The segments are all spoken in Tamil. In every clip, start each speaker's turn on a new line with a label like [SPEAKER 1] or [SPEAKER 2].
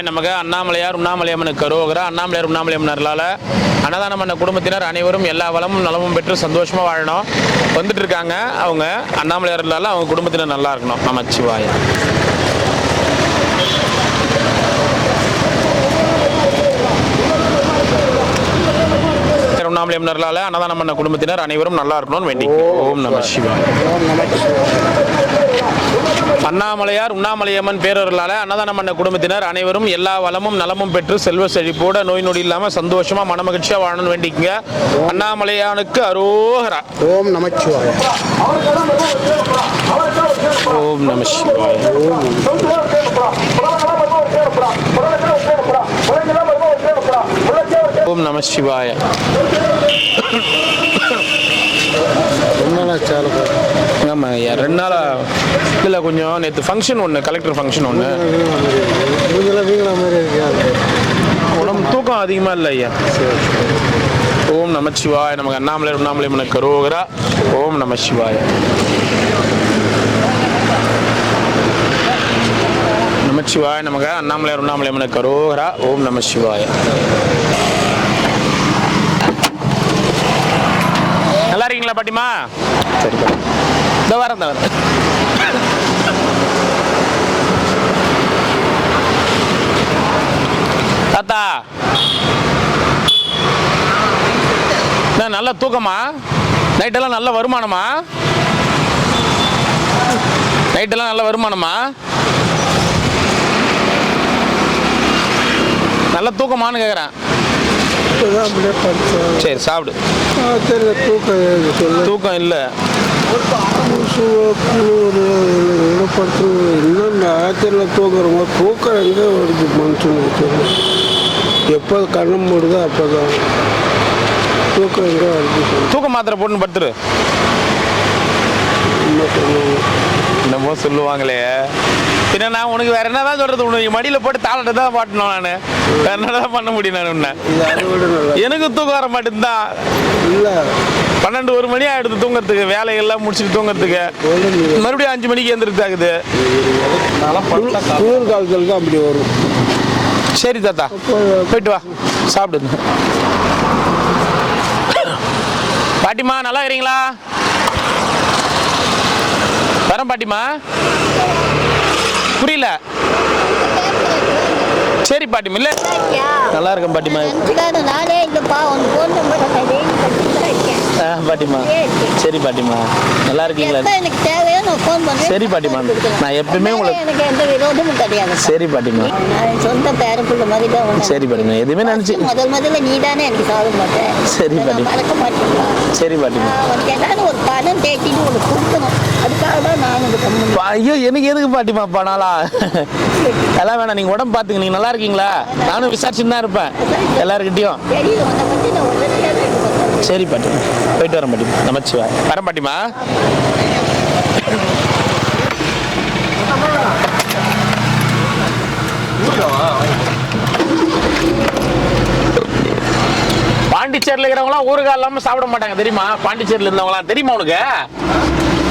[SPEAKER 1] நமக. அண்ணாமலையார் உண்ணாமலையம்மனுக்கு அரோகரா. அண்ணாமலையார் உண்ணாமலையம்மனர்களால் அன்னதானம் பண்ண குடும்பத்தினர் அனைவரும் எல்லா வளமும் நலமும் பெற்று சந்தோஷமாக வாழணும். வந்துட்டு இருக்காங்க அவங்க அண்ணாமலையார்களால் அவங்க குடும்பத்தினர் நல்லா இருக்கணும். நமச்சிவாய. உண்ணாமலையம்மனர்களால் அன்னதானம் பண்ண குடும்பத்தினர் அனைவரும் நல்லா இருக்கணும்னு வேண்டி ஓம் நம சிவாய. அண்ணாமலையார் உண்ணாமலையம்மன் பேரர்களால் அன்னதானம் பண்ண குடும்பத்தினர் அனைவரும் எல்லா வளமும் நலமும் பெற்று செல்வ செழிப்போட நோய் நொடி இல்லாமல் சந்தோஷமா மனமகிழ்ச்சியா வாழணும்னு வேண்டிக்கங்க. அண்ணாமலையானுக்கு அரோகரா.
[SPEAKER 2] ஓம் நமச்சிவாய.
[SPEAKER 1] ஓம் நம சிவாய. ஓம் நம சிவாய. ஆமாம் ஐயா, 2 நாளாக இல்லை, கொஞ்சம் நேற்று ஃபங்க்ஷன் ஒன்று, கலெக்டர் ஃபங்க்ஷன் ஒன்று, உடம்பு தூக்கம் அதிகமாக இல்லை ஐயா. ஓம் நமச்சிவாய. நமக்கு அண்ணாமலை உண்ணாமலையம்மனுக்கு அரோகரா. ஓம் நம சிவாய. நமச்சிவாய. நமக்கு அண்ணாமலை உண்ணாமலையம்மனுக்கு அரோகரா. ஓம் நம சிவாய. நல்லா இருக்கீங்களா பாட்டிமா? சரி, இந்த வாரம் தாத்தா நல்ல தூக்கமா? நைட்டெல்லாம் நல்ல வருமானமா? நைட்டெல்லாம் நல்ல வருமானமா? நல்ல தூக்கமானு கேட்குறேன். சரி, சாப்பிடு. தூக்கம் இல்லை.
[SPEAKER 2] தூக்கம் எங்கே வருது மனுஷனுக்கு? எப்போ கண்ணு மூடுதோ அப்போதான் தூக்கம் எங்கே வருது?
[SPEAKER 1] தூக்க மாத்திரை போட்டுன்னு படுத்துரு. என்னமோ சொல்லுவாங்களே, பின்ன நான் உனக்கு வேற என்னதான் சொல்றது? உனக்கு மடியில் போட்டு தாளத்தை தான் பாட்டணும். நான் வேற என்னதான் பண்ண முடியும்? நான் உன்ன எனக்கு தூக்கம் வர மாட்டேன்தான்.
[SPEAKER 2] இல்லை,
[SPEAKER 1] 12-1 மணி ஆகிடுது தூங்குறதுக்கு. வேலைகள்லாம் முடிச்சுட்டு தூங்குறதுக்கு மறுபடியும் 5 மணிக்கு எந்திரிச்சு ஆகுது.
[SPEAKER 2] குளிர் காலத்தில் தான் அப்படி வரும்.
[SPEAKER 1] சரி தாத்தா, போயிட்டு வா, சாப்பிடுங்க. பாட்டிமா நல்லா இருக்கிறீங்களா? வரேன் பாட்டிமா. புரியல. சரி பாட்டிமா. இல்லை, நல்லா இருக்கேன் பாட்டிமா. பாட்டிமா சரி பாட்டிமா, நல்லா இருக்கீங்களா? சரி பாட்டிமா, நான் எப்பவுமே உங்களுக்கு
[SPEAKER 3] எந்த விரோதமும் கிடையாது.
[SPEAKER 1] சரி பாட்டிமா,
[SPEAKER 3] சொந்த பேரப்புள்ள மாதிரி தான்.
[SPEAKER 1] சரி பாட்டிமா, எதுவுமே நினைச்சு
[SPEAKER 3] முதல்ல நீ தானே எனக்கு சாக மாட்டேன்.
[SPEAKER 1] சரி பாட்டிமா,
[SPEAKER 3] மறக்க மாட்டீங்களா?
[SPEAKER 1] சரி பாட்டிமா.
[SPEAKER 3] உனக்கு ஏதாவது ஒரு பணம் தேட்டின்னு உனக்கு கொடுக்கணும். அதுக்காக தான் நான் உங்களுக்கு.
[SPEAKER 1] ஐயோ, எனக்கு எதுக்கு பாட்டிமா பணாலா? எல்லாம் வேணாம். நீங்க உடம்பு பாத்துங்க. நீங்க நல்லா இருக்கீங்களா? நானும் விசாரிச்சுன்னு தான் இருப்பேன் எல்லாருக்கிட்டையும். சரி பாட்டிமா, போயிட்டு வரேன் பாட்டிமா. நமச்சிவாய். வரேன் பாட்டிமா. பாண்டிச்சேரியில் இருக்கிறவங்களாம் ஊறுகாய் இல்லாமல் சாப்பிட மாட்டாங்க தெரியுமா? பாண்டிச்சேரியில் இருந்தவங்களாம் தெரியுமா உனக்கு?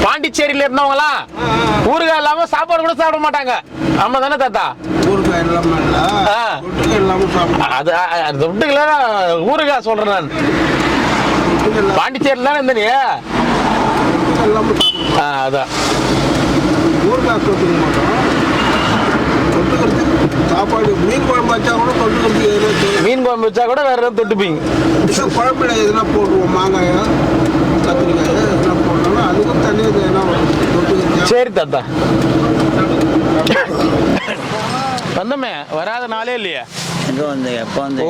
[SPEAKER 1] பாண்டிச்சேரியில் இருந்தவங்களாம் ஊறுகாய் இல்லாமல் சாப்பாடு கூட சாப்பிட மாட்டாங்க. ஆமா தானே தாத்தா? அது தொட்டுக்கல, ஊறுகாய் சொல்றேன் நான். பாண்டிச்சேரியில் தானே இருந்த நீ? அதான்
[SPEAKER 2] ஊறுகாய் தொட்டுக்க மாட்டோம். சாப்பாடு மீன் குழம்பு வச்சா கூட தொட்டுக்கிறது.
[SPEAKER 1] மீன் குழம்பு வச்சா கூட வேற ஏதாவது தொட்டுப்பீங்க.
[SPEAKER 2] குழம்புல எதுனா போடுவோம், மாங்காய் கத்திரிக்காய் எதுனா போடணும், அதுக்கும் தனியாக எதுனா தொட்டுக்கிறது.
[SPEAKER 1] சரி தாத்தா. வந்தமே வராத நாளே இல்லையா?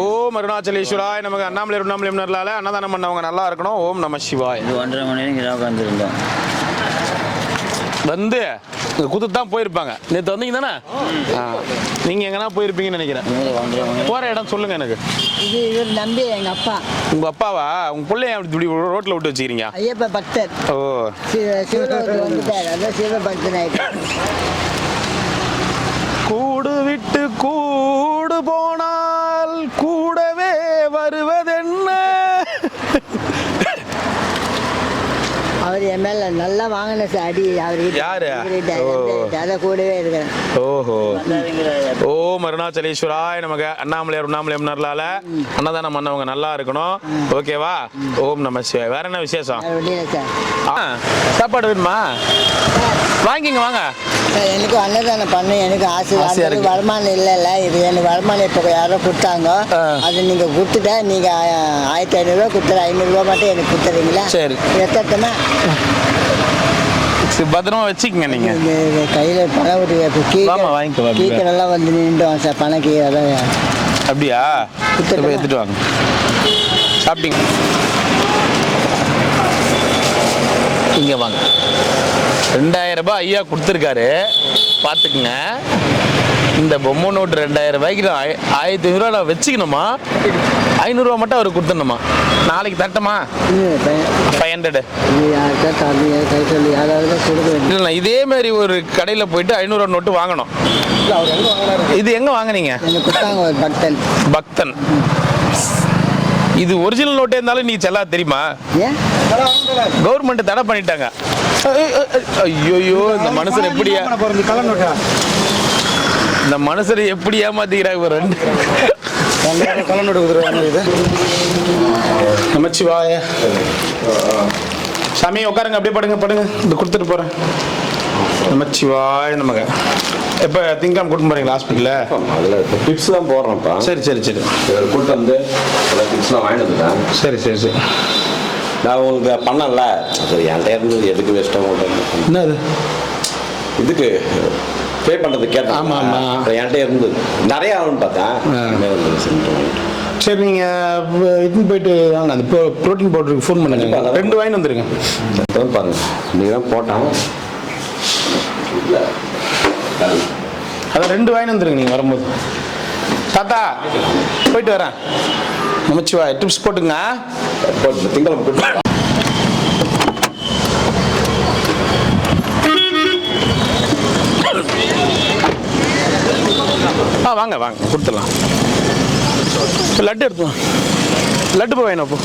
[SPEAKER 1] ஓம் அருணாச்சலேஸ்வராய் நமக்கு. அண்ணாமலை உண்ணாமலையம்மனர்களால் அன்னதானம் பண்ணவங்க நல்லா இருக்கணும். ஓம் நம சிவாய்.
[SPEAKER 4] 1:30 மணி நேரம் உட்காந்துருந்தோம்.
[SPEAKER 1] வந்து குத்துட்டு தான் போயிருப்பாங்க. நேற்று வந்தீங்க தானே? நீங்கள் எங்கன்னா போயிருப்பீங்கன்னு நினைக்கிறேன். போகிற இடம் சொல்லுங்கள் எனக்கு.
[SPEAKER 3] இது இவர் நம்பி எங்கள் அப்பா.
[SPEAKER 1] உங்கள் அப்பாவா? உங்கள் பிள்ளைய இப்படி ரோட்டில் விட்டு வச்சுக்கிறீங்க?
[SPEAKER 3] ஐயப்ப பக்தர்.
[SPEAKER 1] ஓ,
[SPEAKER 3] சிவலோகத்தில் வந்துட்டார். அதான் சிவ பக்தன் ஆகிட்டார்.
[SPEAKER 1] கூடு விட்டு கூடு போனால் கூடவே வருவதென்ன?
[SPEAKER 3] அவர் என் மேல நல்லா வாங்கின சார் அடி அவர்கிட்ட.
[SPEAKER 1] யாரு?
[SPEAKER 3] இவர்கிட்ட,
[SPEAKER 1] ஓ.
[SPEAKER 3] அதை கூடவே இருக்கிறேன்.
[SPEAKER 1] ஓஹோ. ஓம் அருணாச்சலேஸ்வராய நமக. அண்ணாமலையார் உண்ணாமலையார்னால அன்னதானம் பண்ணவங்க நல்லா இருக்கணும். ஓகேவா? ஓம் நம சிவாய. வேற என்ன விசேஷம்?
[SPEAKER 3] வேற ஒன்றும் இல்லை சார்.
[SPEAKER 1] சாப்பாடு வேணுமா? வாங்கிங்க வாங்க.
[SPEAKER 3] சார் எனக்கு அன்னதானம் பண்ண எனக்கு
[SPEAKER 1] ஆசையா
[SPEAKER 3] ஆசை.
[SPEAKER 1] இருக்கு.
[SPEAKER 3] வருமானம் இல்லைல்ல, இது எனக்கு வருமானம் இப்போ யாரோ கொடுத்தாங்க. அது நீங்கள் கொடுத்துட்டா நீங்கள் 1500 கொடுத்துரு, 500 மட்டும் எனக்கு கொடுத்துறீங்களா?
[SPEAKER 1] சரி.
[SPEAKER 3] எத்தனை
[SPEAKER 1] பத்திரமா வச்சுக்கங்க நீங்க.
[SPEAKER 3] இந்த கையில் பணம் ஒரு
[SPEAKER 1] வாமா, வாங்கிக்கோ, வா.
[SPEAKER 3] கீக்கரெல்லாம் வந்து நின்றுவோம் சார். பணம் கீரை
[SPEAKER 1] அப்படியா? போய் எடுத்துட்டு வாங்க. சாப்பிட்டீங்க? இங்க வாங்க. 2000 ரூபாய் ஐயா கொடுத்துருக்காரு, பார்த்துக்குங்க. இந்த பொம்மை நோட்டு 2000 ரூபாய்க்கு 1500 ரூபா நான் வச்சுக்கணுமா? 500 ரூபா மட்டும் அவருக்கு கொடுத்துடணுமா? நாளைக்கு தட்டமா? 500.
[SPEAKER 3] கை சொல்லி யாராவது கொடுக்க வேண்டிய.
[SPEAKER 1] இல்லை, இதே மாதிரி ஒரு கடையில் போயிட்டு 500 ரூபா நோட்டு வாங்கணும். இது எங்க வாங்குனீங்க?
[SPEAKER 3] எனக்கு கொடுத்தாங்க ஒரு பக்தன்.
[SPEAKER 1] பக்தன். இது ஒரிஜினல் நோட்டே இருந்தாலும் நீ செல்லா தெரியுமா?
[SPEAKER 3] ஏன்
[SPEAKER 1] கவர்மெண்ட் தடை பண்ணிட்டாங்க. ஐயோ, இந்த மனுஷன் எப்படியா, இந்த மனுஷரை எப்படி ஏமாத்திக்கிறாங்க? ஒரு 2 நமச்சிவாய. சாமி உட்காருங்க, அப்படியே படுங்க படுங்க. இது கொடுத்துட்டு போறேன். நமச்சிவாய நமக. எப்போ திங்காம கூட்டு போறீங்களா ஹாஸ்பிட்டலில்?
[SPEAKER 5] அதில் இப்போ டிப்ஸ் தான் போடுறோம்ப்பா.
[SPEAKER 1] சரி சரி சரி.
[SPEAKER 5] கூட்டு வந்து சில டிப்ஸ்லாம் வாங்கிட்டு வந்துட்டேன்.
[SPEAKER 1] சரி சரி சரி.
[SPEAKER 5] நான் உங்களுக்கு பண்ணல, சரி என்கிட்ட இருந்து எதுக்கு வேஸ்ட்டாக உங்களுக்கு
[SPEAKER 1] என்னது
[SPEAKER 5] இதுக்கு பே பண்ணுறது கேட்டேன்.
[SPEAKER 1] ஆமாம், ஆமாம்.
[SPEAKER 5] என்கிட்ட இருந்து நிறையா ஆகும்னு பார்த்தேன்.
[SPEAKER 1] சரி, நீங்கள் இதுன்னு போயிட்டு வாங்க. அந்த ப்ரோட்டீன் பவுடருக்கு ஃபோன் பண்ணுங்க. 2 வாங்கிட்டு வந்துருங்க.
[SPEAKER 5] பாருங்க, நீங்கள் தான் போட்டான்.
[SPEAKER 1] அதான் 2 வாங்கிட்டு வந்துருங்க நீங்கள் வரும்போது. தாத்தா போயிட்டு வரேன். நமச்சிவா. டிப்ஸ் போட்டுங்க.
[SPEAKER 5] திங்களம் கூட்டு
[SPEAKER 1] வாங்க வாங்க கொடுத்துடலாம். லட்டு எடுத்து லட்டு போய் வேணும். அப்போ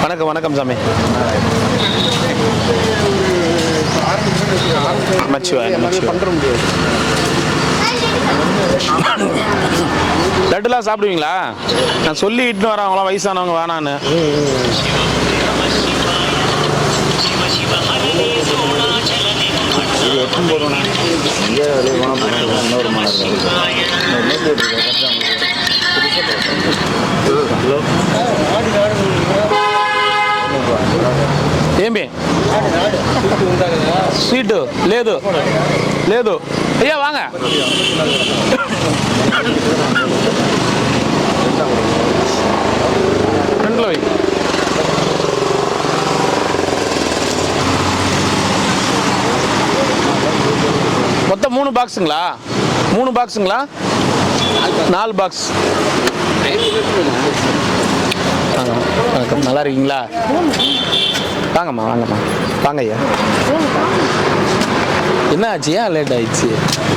[SPEAKER 1] வணக்கம் வணக்கம் சாமி. லட்டுலாம் சாப்பிடுவீங்களா? நான் சொல்லி இட்டுன்னு வரேன், அவங்களாம் வயசானவங்க வேணான்னு. ఏమి సీటు లేదు లేదు అయ్యా వాంగ ఫ్రంట్లో மொத்தம் 3 பாக்ஸுங்களா? 3 பாக்ஸுங்களா? 4 பாக்ஸ். வணக்கம், நல்லா இருக்கீங்களா? வாங்கம்மா வாங்கம்மா வாங்க ஐயா. என்ன ஆச்சு? ஏன் லேட் ஆயிடுச்சு?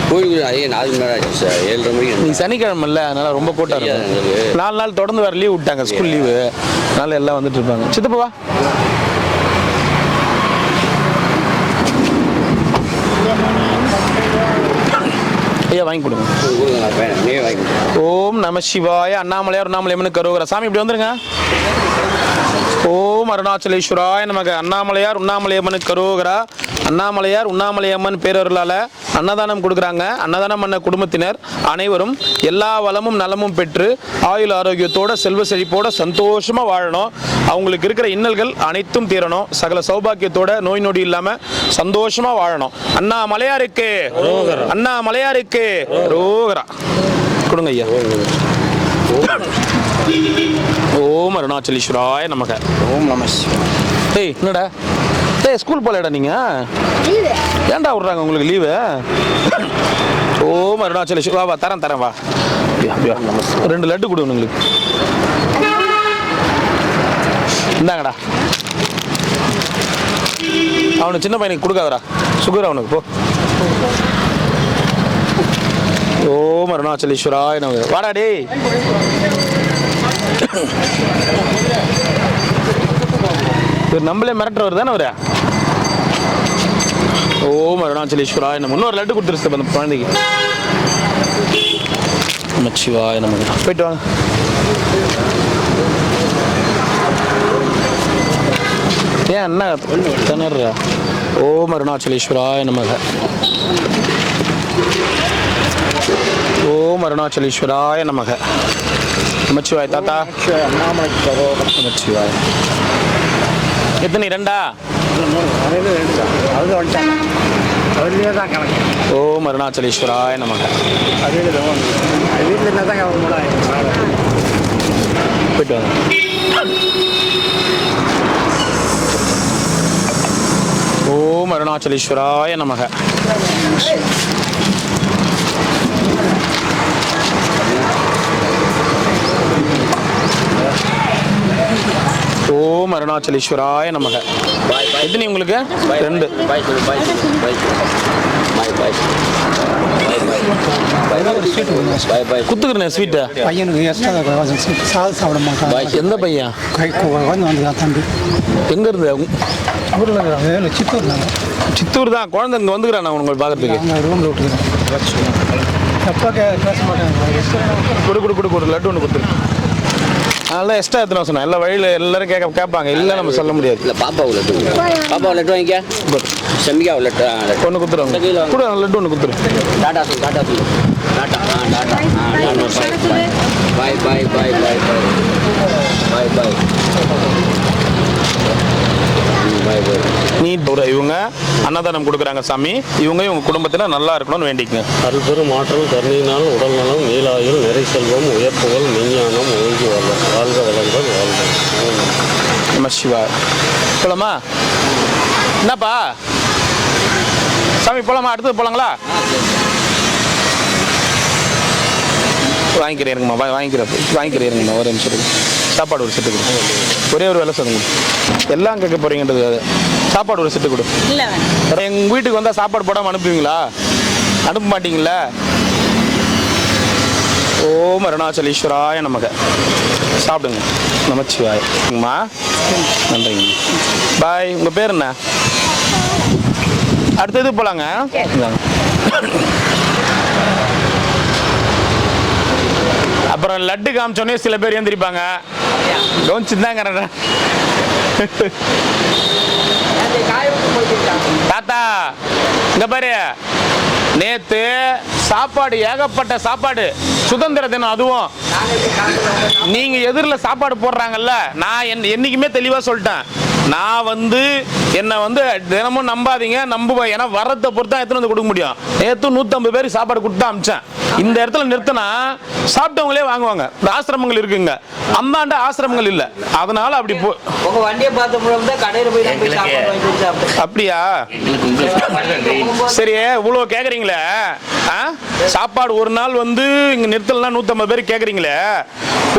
[SPEAKER 4] கோயிலுக்கு 4 மணி நேரம் ஆச்சு சார். 7:30 மணிக்கு.
[SPEAKER 1] நீ சனிக்கிழமை இல்லை, அதனால ரொம்ப கூட்டம் இருக்கும். 4 நாள் தொடர்ந்து வேறு லீவ் விட்டாங்க, ஸ்கூல் லீவு. அதனால எல்லாம் வந்துட்டு இருப்பாங்க. சித்தப்பா ஐயா வாங்கி கொடுங்க. ஓம் நம சிவாய. அண்ணாமலையார் உண்ணாமலையம்மனுக்கு கரோகரா. சாமி இப்படி வந்துருங்க. ஓம் அருணாச்சலேஸ்வராய நமக. அண்ணாமலையார் உண்ணாமலையம்மனுக்கு கரோகரா. அண்ணாமலையார் உண்ணாமலையம்மன் பேரருளால் அன்னதானம் கொடுக்குறாங்க. அன்னதானம் பண்ண குடும்பத்தினர் அனைவரும் எல்லா வளமும் நலமும் பெற்று ஆயுள் ஆரோக்கியத்தோட செல்வ செழிப்போட சந்தோஷமாக வாழணும். அவங்களுக்கு இருக்கிற இன்னல்கள் அனைத்தும் தீரணும். சகல சௌபாக்கியத்தோட நோய் நொடி இல்லாமல் சந்தோஷமாக வாழணும். அண்ணாமலையாருக்கு அண்ணாமலையாருக்கு ரோகரா. கொடுங்க ஐயா. ஓம் அருணாச்சலேஸ்வராய நமக.
[SPEAKER 4] ஓம் நம சிவாய.
[SPEAKER 1] ஏய் என்னடா, ஏய் ஸ்கூல் போகலடா நீங்கள்? ஏன்டா விட்றாங்க உங்களுக்கு லீவு? ஓம் அருணாச்சலேஸ்வரா. வா தரேன் தரேன் வா. 2 லட்டு கொடு உங்களுக்கு. இந்தாங்கடா. அவனுக்கு சின்ன பையனுக்கு கொடுக்காதடா, சுகர் அவனுக்கு. போ. ஓம் அருணாச்சலேஸ்வராய நமக. வாடா டேய். இவர் நம்மளே மிரட்டுறவர் தானே அவரு. ஓம் அருணாச்சலேஸ்வராய நம்ம. இன்னொரு லட்டு கொடுத்துருச்சு அந்த குழந்தைக்கு. நமச்சிவாய நமக்கு. போயிட்டு வாங்க. ஏன் என்ன திணற? ஓம் அருணாச்சலேஸ்வராய நமக. ஓம் அருணாச்சலேஸ்வராய நமக. நமச்சிவாய தாத்தா. நமச்சிவாய. எத்தனை? 2? ஓம் அருணாச்சலேஸ்வராய நமக. போயிட்டு வாங்க. ஓம் அருணாச்சலேஸ்வராய நமக. ஓம் அருணாச்சலேஸ்வராய நமக. எத்தனை உங்களுக்கு? 2. குத்துக்கிறேன் ஸ்வீட்டை.
[SPEAKER 6] பையனுக்கு எக்ஸ்ட்ரா சாதம் சாப்பிட மாட்டான்.
[SPEAKER 1] எந்த பையன்?
[SPEAKER 6] வந்து தம்பி
[SPEAKER 1] எங்க இருந்து?
[SPEAKER 6] ஊரில் சித்தூர் தான்.
[SPEAKER 1] சித்தூர் தான். குழந்தை இங்கே வந்துக்கிறான் நான் உங்களுக்கு பார்க்கறதுக்கு.
[SPEAKER 6] அங்கே ரூமில் விட்டுக்கிறேன். எப்போ பேச மாட்டாங்க.
[SPEAKER 1] கொடு லட்டு ஒன்று கொடுத்துரு. அதெல்லாம் எக்ஸ்ட்ரா எத்தனை சொன்னேன். எல்லா வழியில் எல்லாரும் கேட்பாங்க. இல்லை நம்ம சொல்ல முடியாது.
[SPEAKER 4] இல்லை பாப்பாவை லட்டு வாங்கிக்க. செம்மிக்கா லட்டு
[SPEAKER 1] ஒன்று கொடுத்துருவாங்க. கூட லட்டு ஒன்று கொடுத்துரு.
[SPEAKER 4] டாட்டா சொல்லு டாட்டா பாய் பாய் பாய் பாய் பாய் பாய் பாய் பாய் பாய்.
[SPEAKER 1] நீ இவங்க அன்னதானம் கொடுக்குறாங்க சாமி. இவங்க குடும்பத்தில் நல்லா இருக்கணும்னு வேண்டிக்கங்க.
[SPEAKER 7] அருள்பெரும் ஆற்றல் கருணையினால் உடல் நலம் நீலாயுள் நிறை செல்வம் உயர்ப்புகள் மெஞ்ஞானம் ஓங்கி வாழ்க வளங்கள் வாழ்க.
[SPEAKER 1] நம சிவா. போலாமா? என்னப்பா சாமி போலாமா? அடுத்தது போலாங்களா? வாங்கிக்கிறேன் இருங்கம்மா. வாங்கிக்கிறேன் இருங்கம்மா. ஒரு நிமிஷத்துக்கு சாப்பாடு ஒரு செட்டு கொடு. ஒரே ஒரு வேலை சொல்லுங்க. எல்லாம் கேட்க போறீங்கன்றது அது. சாப்பாடு ஒரு செட்டு கொடு. எங்கள் வீட்டுக்கு வந்தால் சாப்பாடு போடாமல் அனுப்புவீங்களா? அனுப்ப மாட்டீங்களா? ஓம் அருணாச்சலேஸ்வராய நமக. சாப்பிடுங்க. நமச்சிவாயம்மா. நன்றிங்க. பாய். உங்கள் பேர் என்ன? அடுத்தது போலாங்க. அப்புறம் லட்டு காமிச்சோன்னே சில பேர் ஏந்திரிப்பாங்க. கவனிச்சுதாங்க தாத்தா. இந்த பாரு, நேத்து சாப்பாடு ஏகப்பட்ட சாப்பாடு. சுதந்திர தினம் அதுவும். நீங்க எதிரில் சாப்பாடு போடுறாங்கல்ல, நான் என்னைக்குமே தெளிவா சொல்லிட்டேன். நான் என்னை தினமும் நம்பாதீங்க. நம்புவேன். ஏன்னா வரத்தை பொறுத்து தான் எத்தனை வந்து கொடுக்க முடியும். நேற்று 150 பேருக்கு சாப்பாடு கொடுத்து அமிச்சேன். இந்த இடத்துல நிறுத்தினா சாப்பிட்டவங்களே வாங்குவாங்க. இந்த ஆசிரமங்கள் இருக்குங்க. அம்மாண்ட ஆசிரமங்கள் இல்லை. அதனால அப்படி
[SPEAKER 3] உங்க வண்டியை பார்த்த கடையில் போய்
[SPEAKER 1] அப்படியா? சரி, இவ்வளோ கேட்குறீங்களே. சாப்பாடு ஒரு நாள் இங்க நிறுத்தலாம் 150 பேர் கேட்குறீங்களே.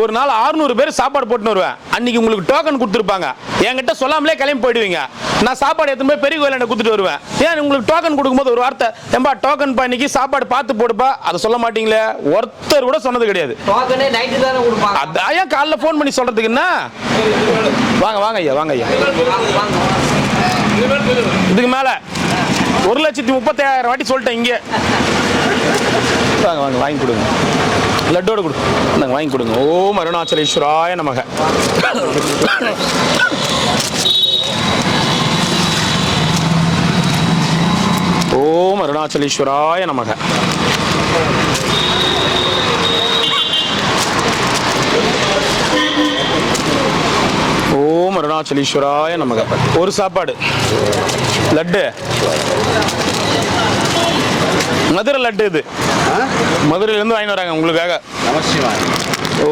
[SPEAKER 1] ஒரு நாள் 600 பேர் சாப்பாடு போட்டுன்னு வருவேன். அன்னைக்கு உங்களுக்கு டோக்கன் கொடுத்துருப்பாங்க. என்கிட்ட சொல்லாமலே கிளம்பி போயிடுவீங்க. நான் சாப்பாடு எடுத்துன்னு போய் பெரிய கோயிலாண்ட கொடுத்துட்டு வருவேன். ஏன் உங்களுக்கு டோக்கன் கொடுக்கும்போது ஒரு வார்த்தை, ஏன்பா டோக்கன் பா இன்னைக்கு சாப்பாடு பார்த்து போடுப்பா, அதை சொல்ல மாட்டீங்களே? ஒருத்தர் கூட சொன்னது கிடையாது. அதான் காலைல ஃபோன் பண்ணி சொல்றதுக்கு என்ன? வாங்க ஐயா, வாங்க ஐயா. இதுக்கு மேல 1,35,000 வாட்டி சொல்லிட்டேன் இங்கே. வாங்க வாங்கி கொடுங்க. லட்டோட கொடு. நாங்கள் வாங்கி கொடுங்க. ஓம் அருணாச்சலேஸ்வராய நமக. ஓம் அருணாச்சலேஸ்வராய நமக. ஓம் அருணாச்சலேஸ்வராய நமக. ஒரு சாப்பாடு லட்டு. மதுரை லட்டு இது. மதுரையிலேருந்து வாங்கி வராங்க உங்களுக்காக.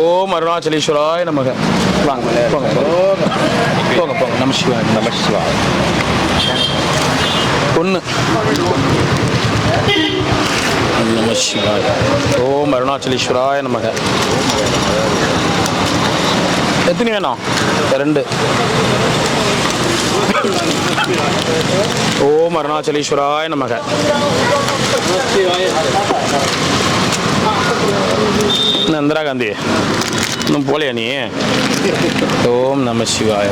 [SPEAKER 1] ஓம் அருணாச்சலேஸ்வராய நமக. வாங்க போங்க போங்க போங்க. நமசிவாய் நமசிவாய். ஒன்று. நமசிவாய். ஓம் அருணாச்சலேஸ்வராய நமக. எத்தனை வேணும்? 2. ஓம் அருணாச்சலேஸ்வராய நமக. இந்திரா காந்தி இன்னும் போலையா நீ? ஓம் நம சிவாய.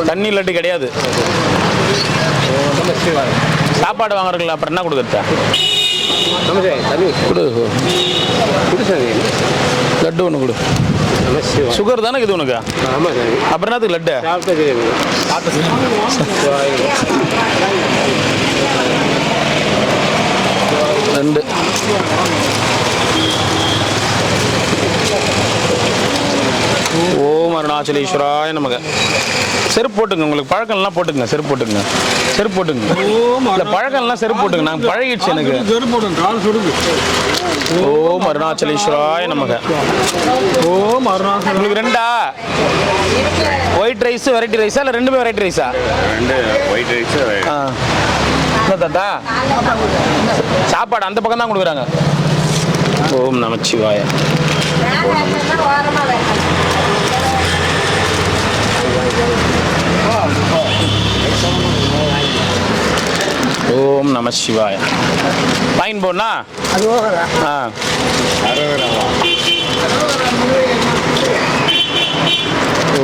[SPEAKER 1] தண்ணி லட்டு கிடையாது. சாப்பாடு வாங்குறீங்களா? அப்புறம் என்ன கொடுக்குறதா? கொடு லட்டு ஒன்று கொடு. சுகர் தானே இது உனக்கு? அப்புறம் என்னத்துக்கு லட்டு? 2 ஓம் அருணாச்சலேஸ்வராய நமக. செருப்பு போட்டுங்க, உங்களுக்கு பழக்கம்லாம் போட்டுங்க. செருப்பு போட்டுங்க, செருப்பு போட்டுங்க. இல்லை பழக்கம்லாம் செருப்பு போட்டுங்க, நான் பழகிடுச்சு எனக்கு. ஓம் அருணாச்சலேஸ்வராய நமக. ஓம் அருணாச்சல. உங்களுக்கு 2ஆ? ஒயிட் ரைஸ் வெரைட்டி ரைஸா இல்லை 2மே வெரைட்டி ரைஸா?
[SPEAKER 5] 2 ஒயிட் ரைஸ்.
[SPEAKER 1] தாத்தா சாப்பாடு அந்த பக்கம் தான் கொடுக்குறாங்க. ஓம் நமச்சிவாய. ஓம் நம சிவாய. ஃபைன் போனா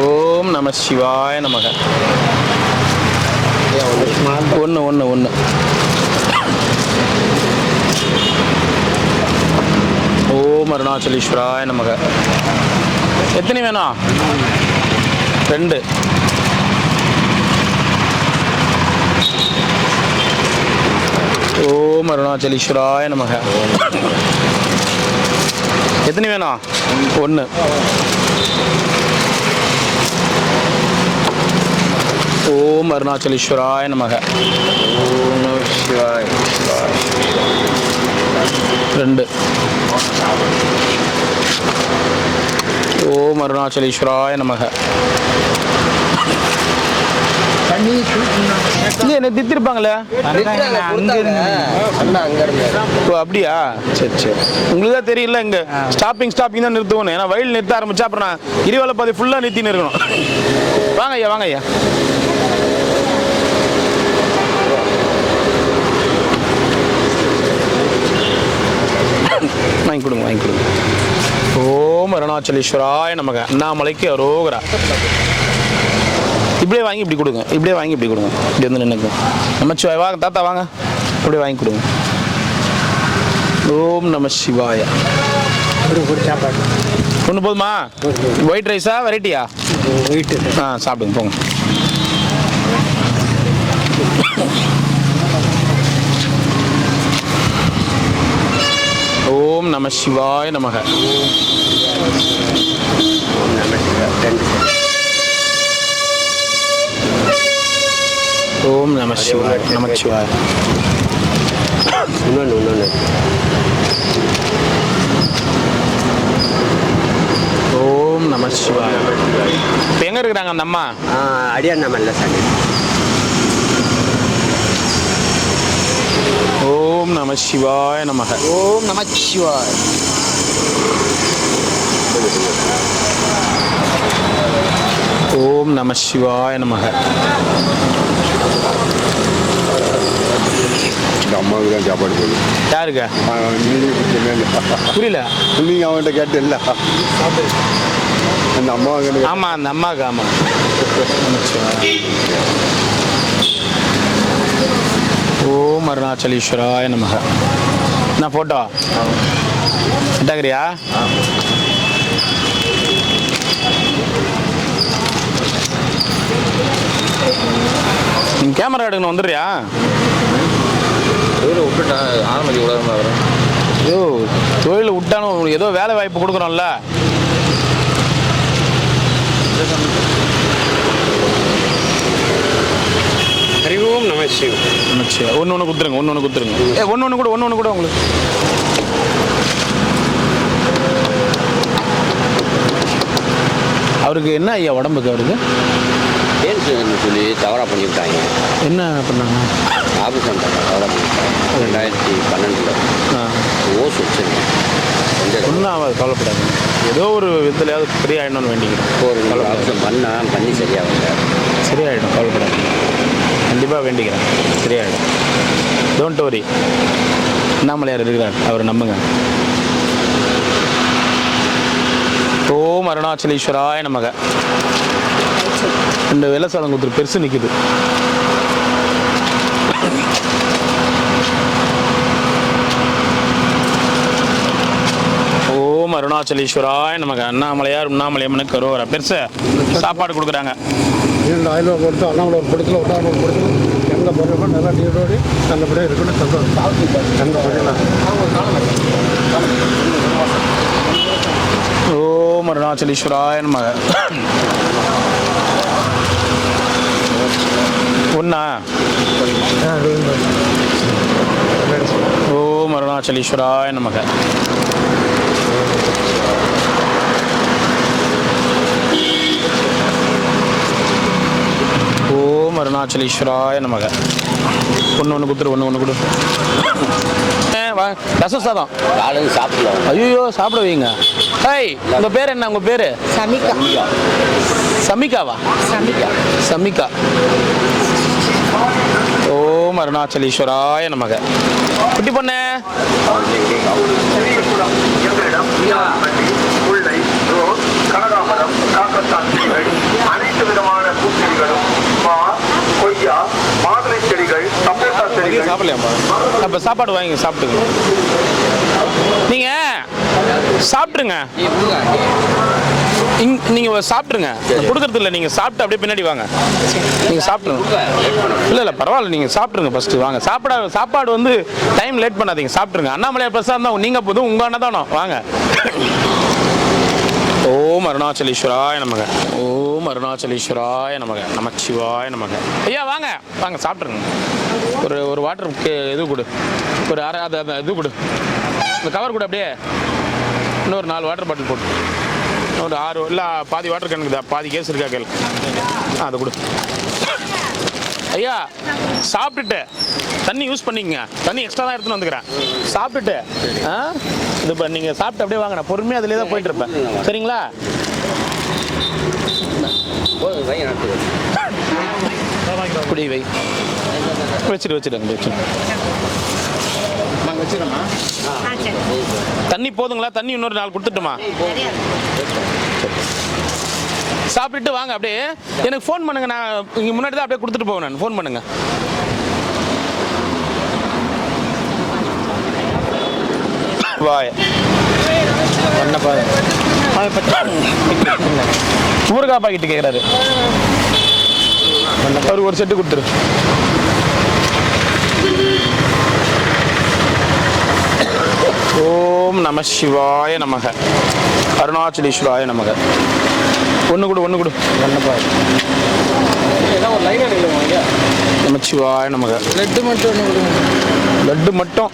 [SPEAKER 1] ஓம் நம சிவாய நமக. 1 ஓம் அருணாச்சலேஸ்வராய நமக. எத்தனை வேணும்? 2. ஓம் அருணாச்சலேஸ்வராய நமக. எத்தனை வேணும்? 1. ஓம் அருணாச்சலேஸ்வராய நமக. ஓம் நம சிவாய. 2. ஓம் அருணாச்சலேஸ்வராய நமக. இல்லை என்ன தித்திருப்பாங்களே? ஓ அப்படியா? சரி சரி. உங்களுக்கு தான் தெரியல, இங்கே ஸ்டாப்பிங் தான் நிறுத்துவோன்னு. ஏன்னா வயல் நிறுத்த ஆரம்பிச்சா அப்புறம் நான் இருவேளை பாதி ஃபுல்லாக நிறுத்தின்னு இருக்கணும். வாங்க ஐயா, வாங்க ஐயா. வாங்கி கொடுங்க, வாங்கி கொடுங்க. ஓம் அருணாச்சலேஸ்வராய நமக. அண்ணாமலைக்கு அரோகரா. இப்படியே வாங்கி இப்படி கொடுங்க, இப்படியே வாங்கி இப்படி கொடுங்க. இப்படி வந்து நின்றுங்க. நமச்சிவாய. வாங்க தாத்தா வாங்க, இப்படியே வாங்கி கொடுங்க. ஓம் நம சிவாய. ஒன்று போதுமா? ஒயிட் ரைஸா வெரைட்டியா? ஒயிட். சாப்பிடுங்க போங்க. ஓம் நம சிவாய நமக. ஓம் நம சிவாய. நமச்சிவாய.
[SPEAKER 4] இன்னொன்று
[SPEAKER 1] ஓம் நம சிவாய. இப்போ எங்கே இருக்கிறாங்க அந்த அம்மா?
[SPEAKER 4] அடியாண்ணாமல்ல சார்.
[SPEAKER 1] ஓம் நம சிவாய நமக.
[SPEAKER 3] ஓம் நமச்சிவாய.
[SPEAKER 1] ஓம் நம சிவாய நமக.
[SPEAKER 5] அம்மாவுக்கு தான் சாப்பாடு போதும்.
[SPEAKER 1] யாருங்க? புரியல.
[SPEAKER 5] நீங்கள் அவன்கிட்ட கேட்டில்ல, அந்த அம்மாவுக்கு.
[SPEAKER 1] ஆமாம் அந்த அம்மாவுக்கு. ஆமாம். ஓம் அருணாச்சலேஸ்வராய நமக. நான் ஃபோட்டோ எட்டாகிறியா? நீங்கள் கேமரா எடுக்கணும் வந்துடுறியா?
[SPEAKER 5] விட்டுட்டேன் ஆரம்பிச்சு விடாம வரேன்.
[SPEAKER 1] ஐயோ தொழில் விட்டாலும் உங்களுக்கு ஏதோ வேலை வாய்ப்பு கொடுக்குறோம்ல.
[SPEAKER 7] ஹரிஓம் நம சிவ.
[SPEAKER 1] நமச்சிவாய. ஒன்று கொடுத்துருங்க, ஒன்று கொடுத்துருங்க. ஒன்று கூட உங்களுக்கு. அவருக்கு என்ன ஐயா உடம்புக்கு? அவருக்கு
[SPEAKER 4] கேன்சர்னு சொல்லி தவறாக பண்ணிவிட்டாங்க.
[SPEAKER 1] என்ன பண்ணாங்க?
[SPEAKER 4] ஆபரேஷன் தவறாக பண்ணிவிட்டாங்க 2012. ஓஸ் வச்சுருக்கேன்.
[SPEAKER 1] ஒன்றும் ஆகாது, கவலைப்படாது. ஏதோ ஒரு விதத்துலையாவது ஃப்ரீ ஆகிடணும்னு வேண்டிக்கிறேன்.
[SPEAKER 4] ஒரு ஆபரேஷன் பண்ணி சரியாகுங்க.
[SPEAKER 1] சரியாயிடும், கவலைப்படாது. கண்டிப்பாக வேண்டிக்கிறேன், சரியாயிடும். Don't worry. அண்ணாமலையார் இருக்கிறார், அவர் நம்புங்க. ஓம் அருணாச்சலேஸ்வராய நமக. 2 வெள்ளை சாதம் கொடுத்துரு, பெருசு நிற்குது. ஓம் அருணாச்சலேஸ்வராய நமக. அண்ணாமலையார் உண்ணாமலையம்மனுக்கு கரோரா. பெருசு சாப்பாடு கொடுக்குறாங்க.
[SPEAKER 6] 2 ஆயிரம் ரூபா கொடுத்து அண்ணாமலை ஒரு படத்தில் ஒட்டாமல் ஒரு படத்தில் எங்கே போகிறப்ப நல்லா நீரோடி நல்லபடியாக இருக்கணும். எங்கே வரையலாம்.
[SPEAKER 1] ஓம் அருணாச்சலேஸ்வராய நமக. ஒண்ணா? ஓம் அருணாச்சலேஸ்வராய நமக. ஓம் அருணாச்சலேஸ்வராய நமக. ஒன்று கொடுத்துரு, ஒன்று கொடு. ரசம் சாதம்
[SPEAKER 4] காலையில் சாப்பிடலாம்.
[SPEAKER 1] ஐயோ சாப்பிட வைங்க. ஹாய், உங்கள் பேர் என்ன? உங்கள் பேர்
[SPEAKER 3] சமிகா.
[SPEAKER 1] சமிகாவா? சமிகா. ஓம் அருணாச்சலேஸ்வராய நமக. குட்டி பொண்ணு
[SPEAKER 8] அனைத்து விதமான பூச்செடிகளும் கொய்யா மாதுளை செடிகள் சப்போட்டா செடிகள்.
[SPEAKER 1] சாப்பிடலையாம்மா? அப்போ சாப்பாடு வாங்கி சாப்பிட்டுங்க. நீங்கள் சாப்பிட்ருங்க, நீங்கள் சாப்பிட்ருங்க. கொடுக்கறது இல்லை, நீங்கள் சாப்பிட்டு அப்படியே பின்னாடி வாங்க. நீங்கள் சாப்பிட்ருங்க. இல்லை பரவாயில்ல, நீங்கள் சாப்பிட்ருங்க. ஃபஸ்ட்டு வாங்க. சாப்பாடு வந்து டைம் லேட் பண்ணாதீங்க, சாப்பிட்ருங்க. அண்ணாமலையார் பிரசாதம் தான் நீங்கள் போதும், உங்கள் அன்னதானம். வாங்க. ஓம் அருணாச்சலேஸ்வராய நமக. ஓம் அருணாச்சலேஸ்வராய நமக. நமச்சிவாய நமக. ஐயா வாங்க வாங்க, சாப்பிட்ருங்க. ஒரு வாட்டருக்கு இது கொடு, ஒரு அரை இது கொடு, இந்த கவர் கூட. அப்படியே இன்னொரு 4 வாட்டர் பாட்டில் போட்டு, ஒரு 6 இல்லை பாதி வாட்டர் கணக்குதா, பாதி கேஸ் இருக்கா கேள். அது கொடு. ஐயா சாப்பிட்டுட்டு தண்ணி யூஸ் பண்ணிக்கங்க. தண்ணி எக்ஸ்ட்ரா தான் எடுத்துன்னு வந்துக்கிறேன். சாப்பிட்டுட்டு இது இப்போ நீங்கள் சாப்பிட்டு அப்படியே வாங்க. நான் பொறுமையாக அதிலே தான் போயிட்டு இருப்பேன். சரிங்களா? குடி வை. வச்சுடுங்க. தண்ணி போதுங்களா? தண்ணி இன்னொரு 4 கொடுத்துட்டுமா? சாப்பிட்டுட்டு வாங்க. அப்படியே எனக்கு ஃபோன் பண்ணுங்க. நான் இங்கே முன்னாடி தான் அப்படியே கொடுத்துட்டு போவேன். நான் ஃபோன் பண்ணுங்க. பாய். ஊறுகாய் பாக்கெட்டு கேட்குறாரு. அவருக்கு ஒரு செட்டு கொடுத்துரு. ஓம் நம சிவாய நமக. அருணாச்சலேஸ்வராய நமக. ஒன்று கொடு. நமச்சிவாய நமக. லட்டு மட்டும் ஒன்று கொடுங்க. லட்டு மட்டும்.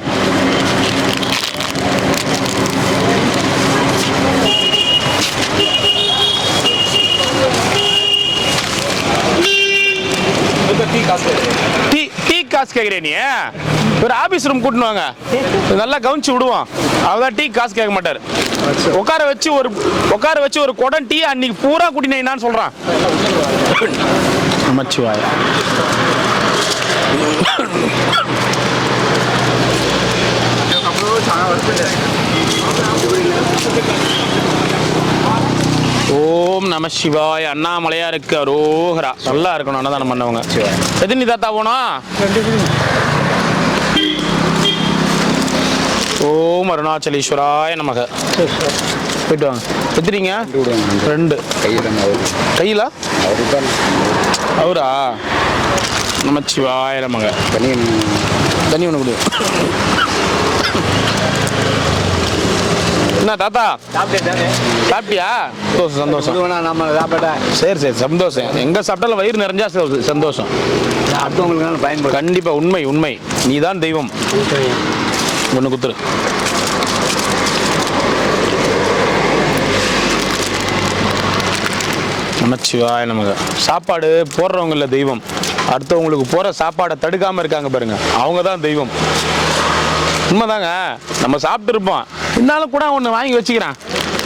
[SPEAKER 1] டீ காசு கேட்குறே நீ? ஒரு ஆபீஸ் ரூம் கூட்டின்னு வாங்க, நல்லா கவனிச்சு விடுவோம். அவதான் டீ காசு கேட்க மாட்டார். உட்கார வச்சு ஒரு குடம் டீ அன்னைக்கு பூரா குட்டினேன்னு சொல்றான். நமச்சிவாய. ஓம் நம சிவாய. அண்ணாமலையாருக்கு அரோகரா. நல்லா இருக்கணும் அன்னதானம் பண்ணவங்க. எத்தனை தாத்தா போனோம்? ஓம் அருணாச்சலேஸ்வராய நமக. போயிட்டு வாங்க. எத்திரிங்க? 2 கையில அவரா? நமச்சிவாய நமக. தண்ணி ஒன்று கொடு. என்ன தாத்தா சாப்பிட்டியா? சந்தோஷம்.
[SPEAKER 6] நம்ம சாப்பிட்டா
[SPEAKER 1] சரி சந்தோஷம். எங்க சாப்பிட்டாலும் வயிறு நிறைஞ்சா சந்தோஷம்.
[SPEAKER 6] அடுத்தவங்களுக்கு பயன்படும்.
[SPEAKER 1] கண்டிப்பா. உண்மை. நீதான் தெய்வம். ஒன்று குத்துரு. நமச்சிவாய நமக. சாப்பாடு போடுறவங்கள தெய்வம். அடுத்தவங்களுக்கு போற சாப்பாடை தடுக்காம இருக்காங்க பாருங்க, அவங்க தான் தெய்வம். உண்மைதாங்க. நம்ம சாப்பிட்டு இருப்போம், இருந்தாலும் கூட ஒன்று வாங்கி வச்சுக்கிறேன்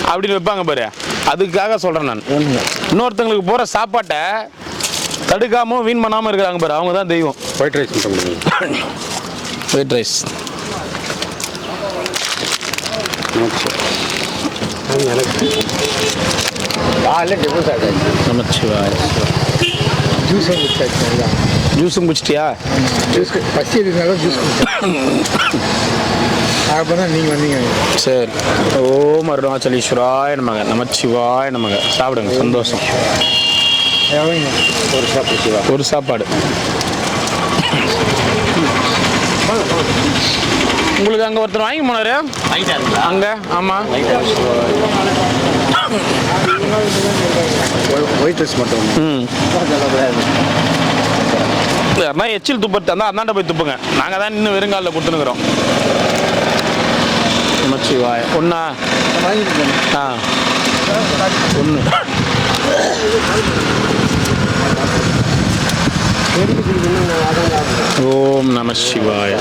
[SPEAKER 1] அப்படின்னு வைப்பாங்க பாரு. அதுக்காக சொல்றேன் நான். இன்னொருத்தங்களுக்கு போற சாப்பாட்டை தடுக்காம வீண் பண்ணாம இருக்கிறாங்க பாரு, அவங்க தான் தெய்வம்.
[SPEAKER 7] White rice
[SPEAKER 1] white rice. நமச்சிவாய். ஜூஸும் குடிச்சிட்டியா?
[SPEAKER 6] ஜூஸ் பசி எடுக்கிறனால ஜூஸ் அப்பதான் நீங்கள் வந்தீங்க.
[SPEAKER 1] சரி. ஓம் அருணாச்சலீஸ்வராய நமக, நமச்சிவாய நமக. சாப்பிடுங்க, சந்தோஷம்.
[SPEAKER 6] எவ்வளோங்க?
[SPEAKER 1] ஒரு சாப்பாடு. உங்களுக்கு அங்கே ஒருத்தர் வாங்கி போனாரு அங்கே. ஆமாம்,
[SPEAKER 6] ஒயிட் ரைஸ் மட்டும்.
[SPEAKER 1] யாருன்னா எச்சில் துப்புறது அந்த அந்தாண்ட போய் துப்புங்க. நாங்கள் தான் இன்னும் வெறுங்காலில் கொடுத்துனுக்குறோம். நமச்சிவாய. ஒன்றா? ஆ, ஒன்று. ஓம் நம சிவாய.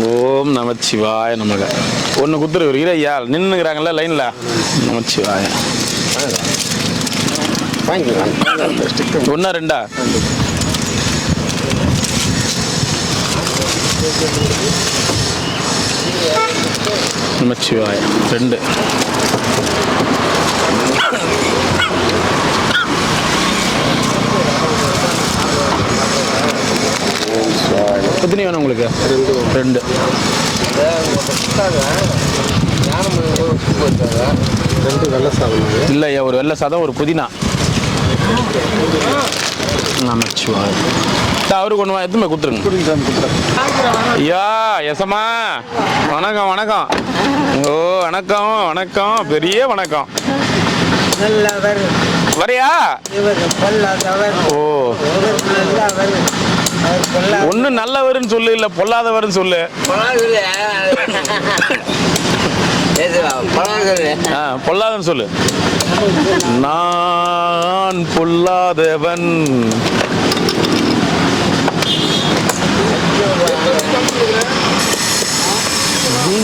[SPEAKER 1] ஓம் நமச்சிவாய நமக. ஒன்று குத்துரு ஐயா நின்றுக்கிறாங்கல்ல லைனில். நமச்சிவாய. ஒன்றா ரெண்டா? நமச்சிவாய. 2. எத்தனை வேணும் உங்களுக்கு? 2.
[SPEAKER 6] வெள்ளை சாதம்
[SPEAKER 1] இல்லையா, ஒரு வெள்ளை சாதம், ஒரு புதினா. நமச்சிவாய். அவருக்கு ஒன்று எதுவுமே கொடுத்துருங்க. ஐயா எசமா, வணக்கம் வணக்கம். ஓ வணக்கம் வணக்கம், பெரிய வணக்கம். வரையா? ஓ, ஒண்ணு நல்லவர்னு சொல்லு, இல்ல பொல்லாதவர்னு சொல்லு. பொல்லாதன்னு சொல்லு. நான் பொல்லாதவன்.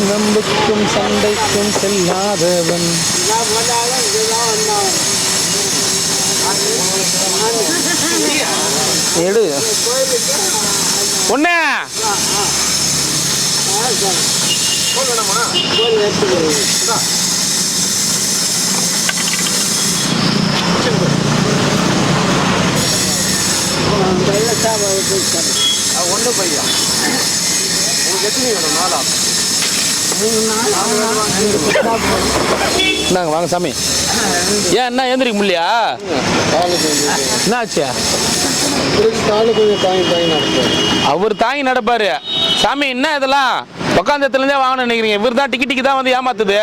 [SPEAKER 1] நம்புக்கும் சண்டைக்கும் செல்லாதவன். எடு ஒண்ணு.
[SPEAKER 6] ஒன்று பையா உங்களுக்கு எத்தனை வேணும்? 4.
[SPEAKER 1] இந்தாங்க வாங்க சாமி. ஏன் என்ன ஏந்திரிக்க முடியலையா? என்ன ஆச்சு? அவர் தாங்கி நடப்பாரு. சாமி என்ன இதெல்லாம் உட்காந்த இடத்துலேருந்தே வாங்கணும்னு நினைக்கிறீங்க? இவர் தான் டிக்கெட்டுக்கு தான் வந்து ஏமாத்துது.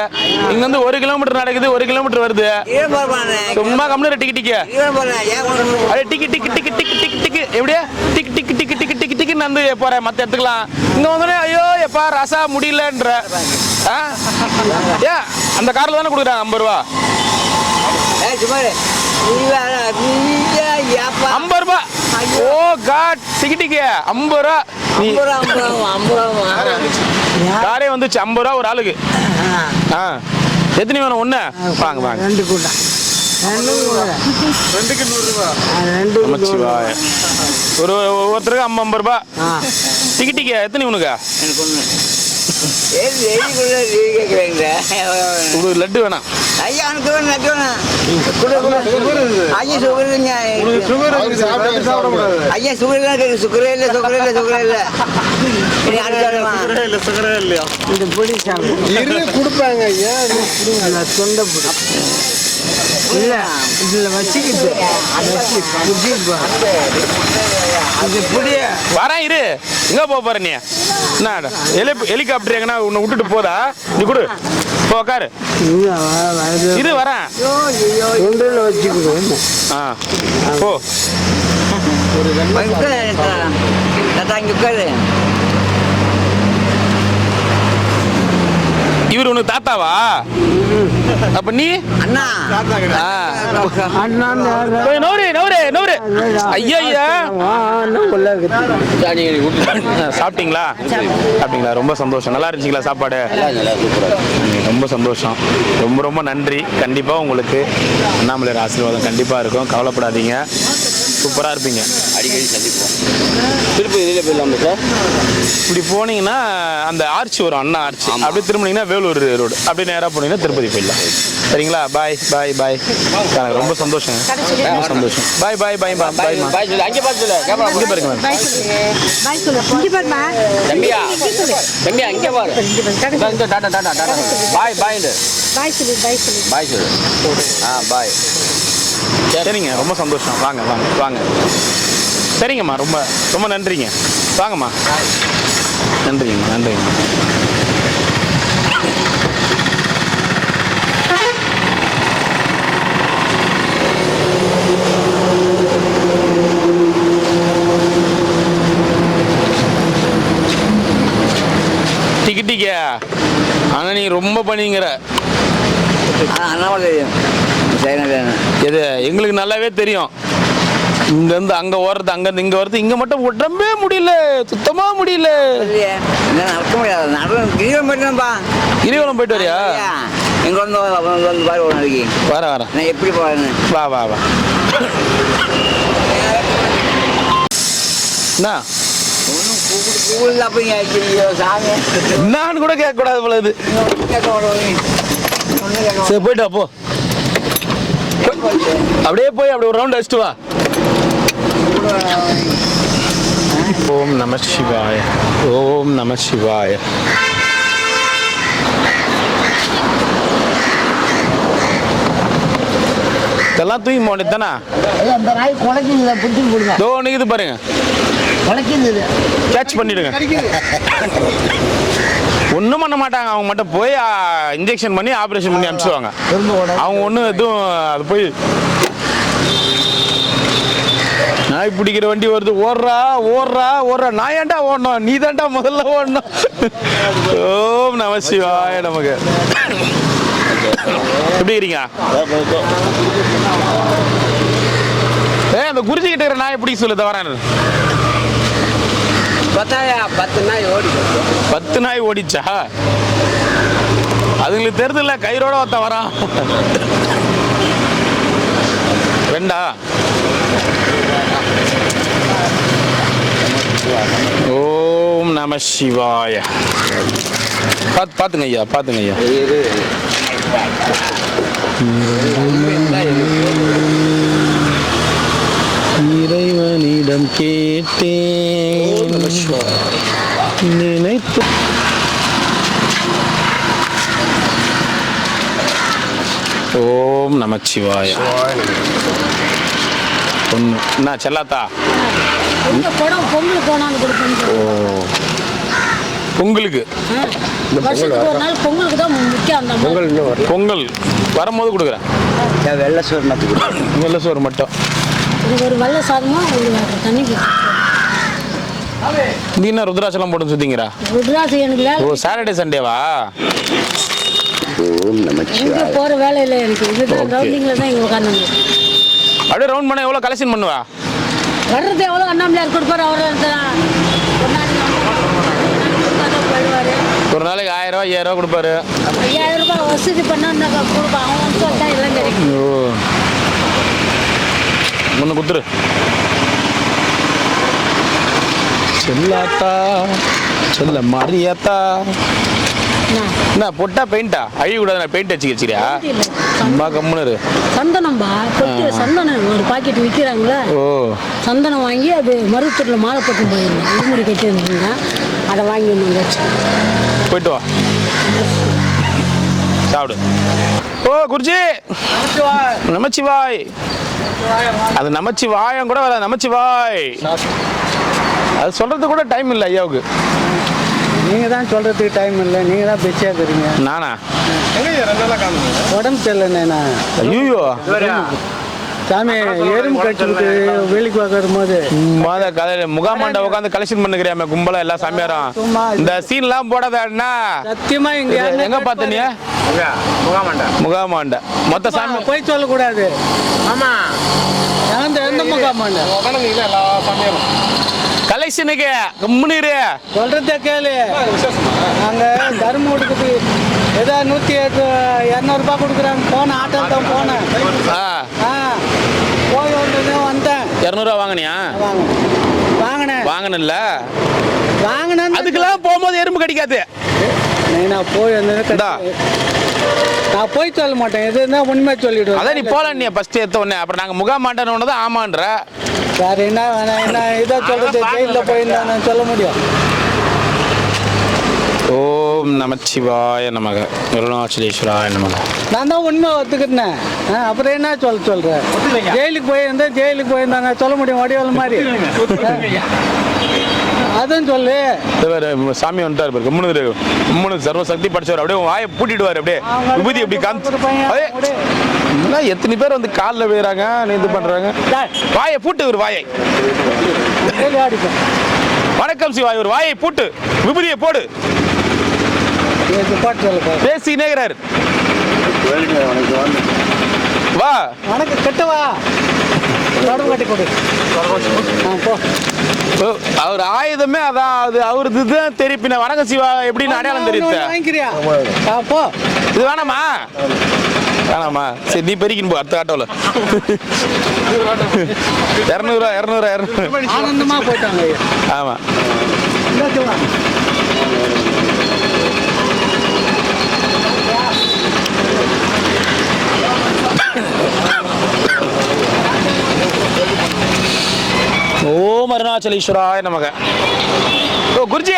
[SPEAKER 1] இங்க வந்து 1 கிலோமீட்டர் நடக்குது, 1 கிலோமீட்டர் வருது. சும்மா கம்மியில் டிக்கெட்டுக்கு அப்படியே டிக்கி டிக்கி டிக்கி டிக்கி டிக்கி டிக்கி எப்படியே டிக் டிக் டிக்கி டிக்கி டிக்கி டிக்கின்னு வந்து போறேன் மற்ற இடத்துக்குலாம். இங்க வந்தோடனே ஐயோ எப்பா ரசா முடியலன்ற. ஏன் அந்த காரில் தானே கொடுக்குறாங்க 50 ரூபா. 50 ரூபா. ஓ காட், டிக்கெட்டுக்கு 50 ரூபா. காரே வந்துச்சு 50 ரூபா ஒரு ஆளுக்கு. எத்தனை வேணும்? 1. வாங்க வாங்க.
[SPEAKER 3] 2 கூட
[SPEAKER 6] 2க்கு 100 ரூபா.
[SPEAKER 1] நமச்சிவாய. ஒருத்தருக்கு 50 ரூபா டிக்கெட்டுக்கு. எத்தனை உனக்கு? உங்களுக்கு லட்டு வேணாம்?
[SPEAKER 3] ஐயா எனக்கு லட்டு வேணாம். ஐயா சுகர் இல்லைங்க. ஐயா சுகர் இல்லை, சுகரே இல்லை, சுகரே இல்லை, சுகரே இல்லை.
[SPEAKER 6] சுகரே இல்லையா?
[SPEAKER 3] இந்த பொடி சாப்பிடு
[SPEAKER 6] கொடுப்பாங்க. ஏன்
[SPEAKER 3] தொண்டை பொடி இல்லை, இதில் வச்சுக்கிட்டு இது பொடிய
[SPEAKER 1] வரேன் இரு. எங்க போற நீ? என்ன ஹெலிகாப்டர் எங்கன்னா உன்னை விட்டுட்டு போதா? நீ கொடு, போ உட்காரு. இது வரேன்
[SPEAKER 3] தொண்டில் வச்சுக்கிடுவோம்.
[SPEAKER 1] போ.
[SPEAKER 3] இங்கே உட்காரு.
[SPEAKER 1] இவர் உனக்கு தாத்தாவா? அப்ப நீ
[SPEAKER 3] அண்ணா
[SPEAKER 1] நோரு நோரு நோரு. ஐயா சாப்பிட்டீங்களா? சாப்பிட்டீங்களா? ரொம்ப சந்தோஷம். நல்லா இருந்துச்சுங்களா சாப்பாடு? ரொம்ப சந்தோஷம். ரொம்ப ரொம்ப நன்றி. கண்டிப்பாக உங்களுக்கு அண்ணாமலையார் ஆசீர்வாதம் கண்டிப்பாக இருக்கும். கவலைப்படாதீங்க, சூப்பராக இருப்பீங்க.
[SPEAKER 4] அடிக்கடி சந்திப்போம். திருப்பி இதில் போயிடலாமா சார்?
[SPEAKER 1] இப்படி போனீங்கன்னா அந்த ஆர்ச்சி வரும், அண்ணா ஆர்ச்சி. அப்படியே திரும்பினீங்கன்னா வேலூர் ரோடு, அப்படியே நேராக போனீங்கன்னா திருப்பதி போயிடலாம். சரிங்களா? பாய் பாய் பாய். எனக்கு ரொம்ப சந்தோஷங்க, ரொம்ப சந்தோஷம். பாய் பாய் பாய் பாய் பாய்.
[SPEAKER 4] பாய் சொல்லு, அங்கே பார்த்து சொல்லு. கேமரா
[SPEAKER 1] இங்கே பாருங்க மேம்.
[SPEAKER 4] தம்பியா தம்பியா இங்கே பாரு. இந்த டாடா டாடா டாடா பாய் பாய் பாய் சொல்லு. பாய்.
[SPEAKER 1] சரிங்க, ரொம்ப சந்தோஷம். வாங்க வாங்க வாங்க. சரிங்கம்மா, ரொம்ப ரொம்ப நன்றிங்க. வாங்கம்மா. நன்றிங்க நன்றிங்க. டிக்கெட்டிக்கா ஆனால் நீ ரொம்ப பண்ணிங்கிற. இது எங்களுக்கு நல்லாவே தெரியும். இங்கேருந்து அங்கே ஓடுறது, அங்கேருந்து இங்கே வருது. இங்கே மட்டும் உடம்பே முடியல, சுத்தமாக முடியல.
[SPEAKER 3] நடக்க முடியாது.
[SPEAKER 1] கிரிவலம் போயிட்டு வரியா?
[SPEAKER 3] எங்க வந்து பாரு ஒரு நாளைக்கு.
[SPEAKER 1] வரேன்.
[SPEAKER 3] நான் எப்படி போறேன்னு
[SPEAKER 1] வா வா வா. என்ன
[SPEAKER 3] சாமி
[SPEAKER 1] என்னான்னு கூட கேட்கக்கூடாது போல இது. சரி போயிட்டு வா, போ. அப்படியே போய் அப்படி ஒரு ரவுண்ட் அடிச்சுட்டு வா. ஓம் நம சிவாய, ஓம் நம சிவாய. இதெல்லாம் தூக்கி போனது தானே.
[SPEAKER 3] அந்த நாய் குலைக்குது, பிடிச்சி போடுங்க.
[SPEAKER 1] தோ நிக்குது பாருங்க,
[SPEAKER 3] குலைக்குது.
[SPEAKER 1] கேட்ச் பண்ணிடுங்க. ஒன்றும் பண்ண மாட்டாங்க. அவங்க மட்டும் போய் இன்ஜெக்ஷன் பண்ணி ஆப்ரேஷன் பண்ணி அனுப்பிச்சுவாங்க. அவங்க ஒன்றும் எதுவும் அது போய் நாய் பிடிக்கிற வண்டி வருது, ஓடுறா ஓடுறா ஓடுறா. நான் ஏன்டா ஓடணும், நீ தான்டா முதல்ல ஓடணும். ஓம் நம சிவாய. நமக்கு எப்படி இருக்கீங்க? அந்த குறிச்சி கிட்ட இருக்கிற நாய் எப்படி சொல்லுத வரேன். 10 நாய் ஓடிச்சா? அதுங்களுக்கு தெரியுதுல்ல, கயிறோட ஒருத்த வரான். ரெண்டா? ஓம் நம சிவாய. பாத்துங்க ஐயா, பாத்துங்க ஐயா. இறைவனிடம் கேட்டேன் நினைத்து. ஓம் நமச்சிவாய. ஒன்று என்ன செல்லாத்தா? ஓ, பொங்கலுக்கு. பொங்கல் வரும்போது கொடுக்குறேன்.
[SPEAKER 3] வெள்ளை சோறு மட்டும்.
[SPEAKER 1] வெள்ளை சோறு மட்டும்.
[SPEAKER 9] ஒரு வெள்ளை சாதமா தண்ணி.
[SPEAKER 1] நீ என்ன ருத்ராட்சம் போட்டு சுத்திங்கிறா?
[SPEAKER 9] ருத்ராட்சம் எனக்கு வேலை.
[SPEAKER 1] ஓ, சாட்டர்டே சண்டேவா?
[SPEAKER 9] போற வேலை இல்லை எனக்கு. இதுதான் ரவுண்டிங்ல தான் இங்க உட்காந்து.
[SPEAKER 1] அப்படியே ரவுண்ட் பண்ண எவ்வளோ கலெக்ஷன் பண்ணுவா?
[SPEAKER 9] வர்றது எவ்வளோ அண்ணாமலையார் கொடுப்பாரு. அவர்
[SPEAKER 1] ஒரு நாளைக்கு 1000 ரூபா 5000 ரூபா கொடுப்பாரு.
[SPEAKER 9] 5000 ரூபாய் வசதி பண்ணா கொடுப்பான். அவன் சொல்லிட்டா எல்லாம் கிடைக்கும்.
[SPEAKER 1] ஓ, ஒன்று குத்துரு. செல்லாத்தா சொல்ல மாரியாத்தா. என்ன பொட்டா பெயிண்டா? அழிய கூடாது. பெயிண்ட் அடிச்சு வச்சுக்கிறியா? அம்மா கம்முனரு.
[SPEAKER 9] சந்தனம்பா பொட்டு சந்தனம் ஒரு பாக்கெட் விற்கிறாங்களே.
[SPEAKER 1] ஓ,
[SPEAKER 9] சந்தனம் வாங்கி அது மருத்துவத்தில் மாலை போட்டு போயிருந்தேன். விடுமுறை கட்டி வந்துருங்க. அதை வாங்கி ஒன்று
[SPEAKER 1] போயிட்டு வா, சாப்பிடு. ஓ குருஜி, நமச்சிவாய். அது நமச்சிவாயம் கூட வர. நமச்சிவாய் அது சொல்றது கூட டைம் இல்லை ஐயாவுக்கு.
[SPEAKER 2] நீங்க தான் சொல்றதுக்கு டைம் இல்லை. நீங்க தான் பிஸியா இருக்கிறீங்க.
[SPEAKER 1] நானா?
[SPEAKER 2] உடம்பு தெரியலண்ணா.
[SPEAKER 1] ஐயோ
[SPEAKER 2] சாமி, எறும்பு கட்சிக்கு வேலைக்கு பார்க்கும் போது
[SPEAKER 1] முகாமாண்ட உட்காந்து கலெக்ஷன் பண்ணுகிறியாமே கும்பலா எல்லாம் சாமியாரம். இந்த சீன்லாம் போடாதா?
[SPEAKER 2] சத்தியமா இங்க
[SPEAKER 1] எங்க பார்த்த நீ? முகாமாண்ட மொத்த சாமி
[SPEAKER 2] போய் சொல்லக்கூடாது. ஆமா, எந்த முகாமாண்ட
[SPEAKER 1] கலெக்ஷனுக்கு கம்முனிரு
[SPEAKER 2] சொல்றத கேளு. நாங்க தர்மம் கொடுக்குது ஏதோ 100 200 ரூபாய் கொடுக்குறாங்க. போனேன், ஆட்டோ தான் போனேன். போய் வந்தேன்.
[SPEAKER 1] 200 வாங்கினியா? வாங்கினல
[SPEAKER 3] வாங்கினேன்.
[SPEAKER 1] அதுக்கெல்லாம் போகும்போது எறும்பு கடிக்காது.
[SPEAKER 3] நான் போய் நான் போய் சொல்ல மாட்டேன், எது இருந்தால் உண்மையை சொல்லிவிடுவேன்.
[SPEAKER 1] அதான் நீ போகல, நீ ஃபஸ்ட்டு எடுத்த உடனே அப்புறம் நாங்கள் முகாமாட்டோன்னு தான் ஆமான்ற.
[SPEAKER 3] வேறு என்ன இதாக சொல்கிறது, ஜெயிலில் போயிருந்தா நான் சொல்ல முடியும்.
[SPEAKER 1] ஓம் நமச்சிவாய நமக, அருணாச்சலேஸ்வராய நமக.
[SPEAKER 3] நான் தான் உண்மை ஒத்துக்கிட்டேன். அப்புறம் என்ன சொல்கிறேன்? ஜெயிலுக்கு போயிருந்தா நான் சொல்ல முடியும் வடிவேல் மாதிரி. அதுவும் சொல்லு.
[SPEAKER 1] சாமி வந்துட்டாரு பாரு, மூணு சர்வ சக்தி படிச்சவர் அப்படியே வாயை பூட்டிடுவார். அப்படியே விபூதி எப்படி காமிச்சு எத்தனை பேர் வந்து காலில் விழுறாங்க, இது பண்றாங்க. வாயை பூட்டு, ஒரு வாயை. வணக்கம் சிவா, ஒரு வாயை பூட்டு, விபூதியை போடு. பேசினே இருக்கிறாரு. வா
[SPEAKER 3] வணக்கம், கெட்ட வா.
[SPEAKER 1] அவர் ஆயுதமே அதான், அது அவருக்கு தான் தெரிப்பின. வணக்கம் சிவா எப்படின்னு அடையாளம் தெரியுது. இது வேணாமா? வேணாமா? சரி நீ பெருக்கின்னு போ அடுத்த ஆட்டோவில். 200
[SPEAKER 3] ஆனந்தமா போயிட்டாங்க.
[SPEAKER 1] ஆமா. ஓம் அருணாச்சலேஸ்வராய நமக. ஓ குருஜி,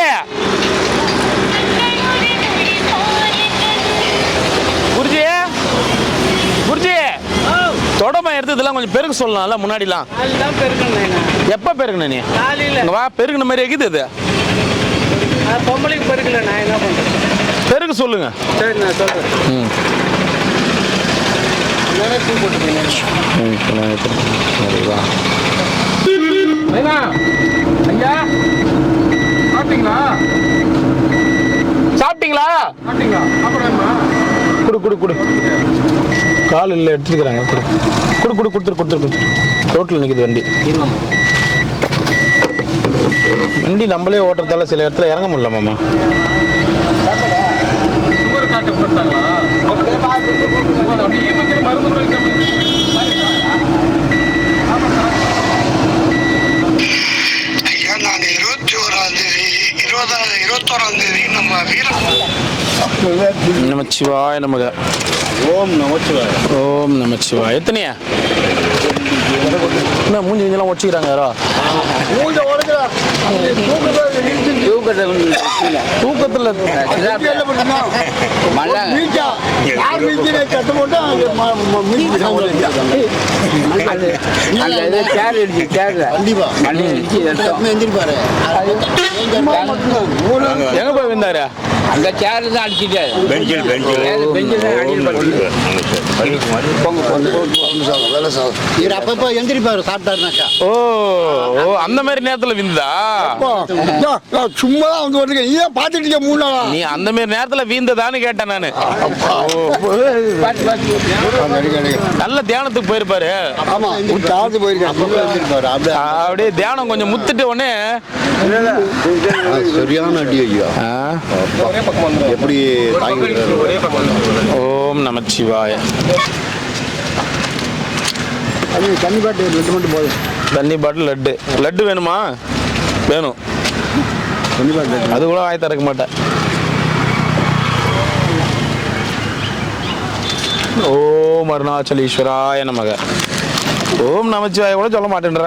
[SPEAKER 1] குருஜி, குருஜி, தொடமை எடுத்து இதெல்லாம் கொஞ்சம் பெருக்க சொல்லலாம்ல முன்னாடிலாம். எப்போ பெருக்கணும் நீ? வா, பெருக்கின மாதிரி இருக்குது இது.
[SPEAKER 3] பொம்பளைக்கு பெருக்கல, நான் என்ன பண்ணுறேன்?
[SPEAKER 1] பெருக்க சொல்லுங்க.
[SPEAKER 3] சரி நான் சொல்கிறேன்.
[SPEAKER 1] சாப்பிட்டீங்களா? குடு குடு குடு. கால் இல்லை எடுத்துக்கிறாங்க. குடு குடு குடு கொடுத்துரு. ரோட்டில் நிற்குது வண்டி. வண்டி நம்மளே ஓட்டுறதால சில இடத்துல இறங்க முடியல மாமா.
[SPEAKER 8] நாங்கள் 21ஆம் தேதி நம்ம
[SPEAKER 1] நமச்சிவாய நமக.
[SPEAKER 6] ஓம் நமச்சிவாய.
[SPEAKER 1] ஓம் நமச்சிவாய. எத்தனையா? என்ன மூஞ்சி கிஞ்செல்லாம் வச்சுக்கிறாங்க யாரோ? தூக்கத்தில் எங்க போய் விந்தாரு?
[SPEAKER 4] அந்த சேர் தான் அடிச்சுட்டாரு.
[SPEAKER 6] இவர் அப்பப்போ எந்திரிப்பாரு சாப்பிட்டாருனாக்கா.
[SPEAKER 1] ஓ ஓ, அந்த மாதிரி நேரத்துல விந்தா?
[SPEAKER 6] சும்மா தான் வந்து வருங்க, ஏன் பார்த்துட்டு இருக்க 3 நாளா?
[SPEAKER 1] நீ அந்த மாதிரி நேரத்துல வீந்ததான்னு கேட்டேன் நானு. நல்ல தியானத்துக்கு போயிருப்பாரு.
[SPEAKER 6] ஆமா, சாப்பிட்டு போயிருக்காரு.
[SPEAKER 1] அப்படியே தியானம் கொஞ்சம் முத்துட்டு உடனே
[SPEAKER 6] சரியான அடி ஐயா. எப்படி
[SPEAKER 1] ஓம் நமச்சிவாய.
[SPEAKER 6] தண்ணி பாட்டு லட்டு மட்டும் போதும்.
[SPEAKER 1] தண்ணி பாட்டில் லட்டு வேணுமா? வேணும்.
[SPEAKER 6] தண்ணி பாட்டு
[SPEAKER 1] அது கூட வாய் திறக்க மாட்டேன். ஓம் அருணாச்சலேஸ்வராய நமக. ஓம் நமச்சிவாய கூட சொல்ல மாட்டேன்ற.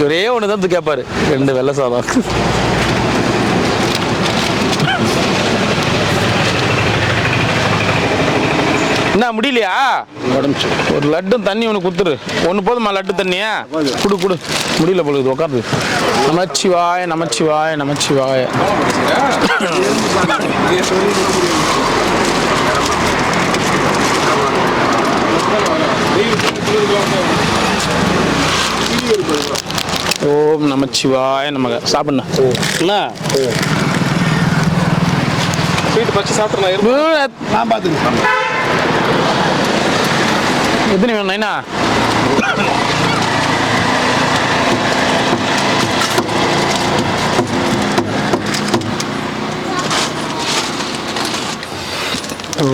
[SPEAKER 1] ஒரே ஒன்று தான் கேட்பாரு, 2 வெள்ளை சாதம். என்ன முடியலையா? ஒரு லட்டும் தண்ணி ஒன்று குத்துரு. ஒன்று போதுமா லட்டு தண்ணியா? குடு முடியல பொழுது உட்காந்து. நமச்சிவாய நமச்சிவாய நமச்சிவாய. ஓம் நமச்சிவாய நமக. சாப்பிடுண்ணா. என்ன ஸ்வீட் பச்சு சாப்பிட்றேன். நான் பார்த்துக்கிறேன். எத்தனை வேணும் நைனா?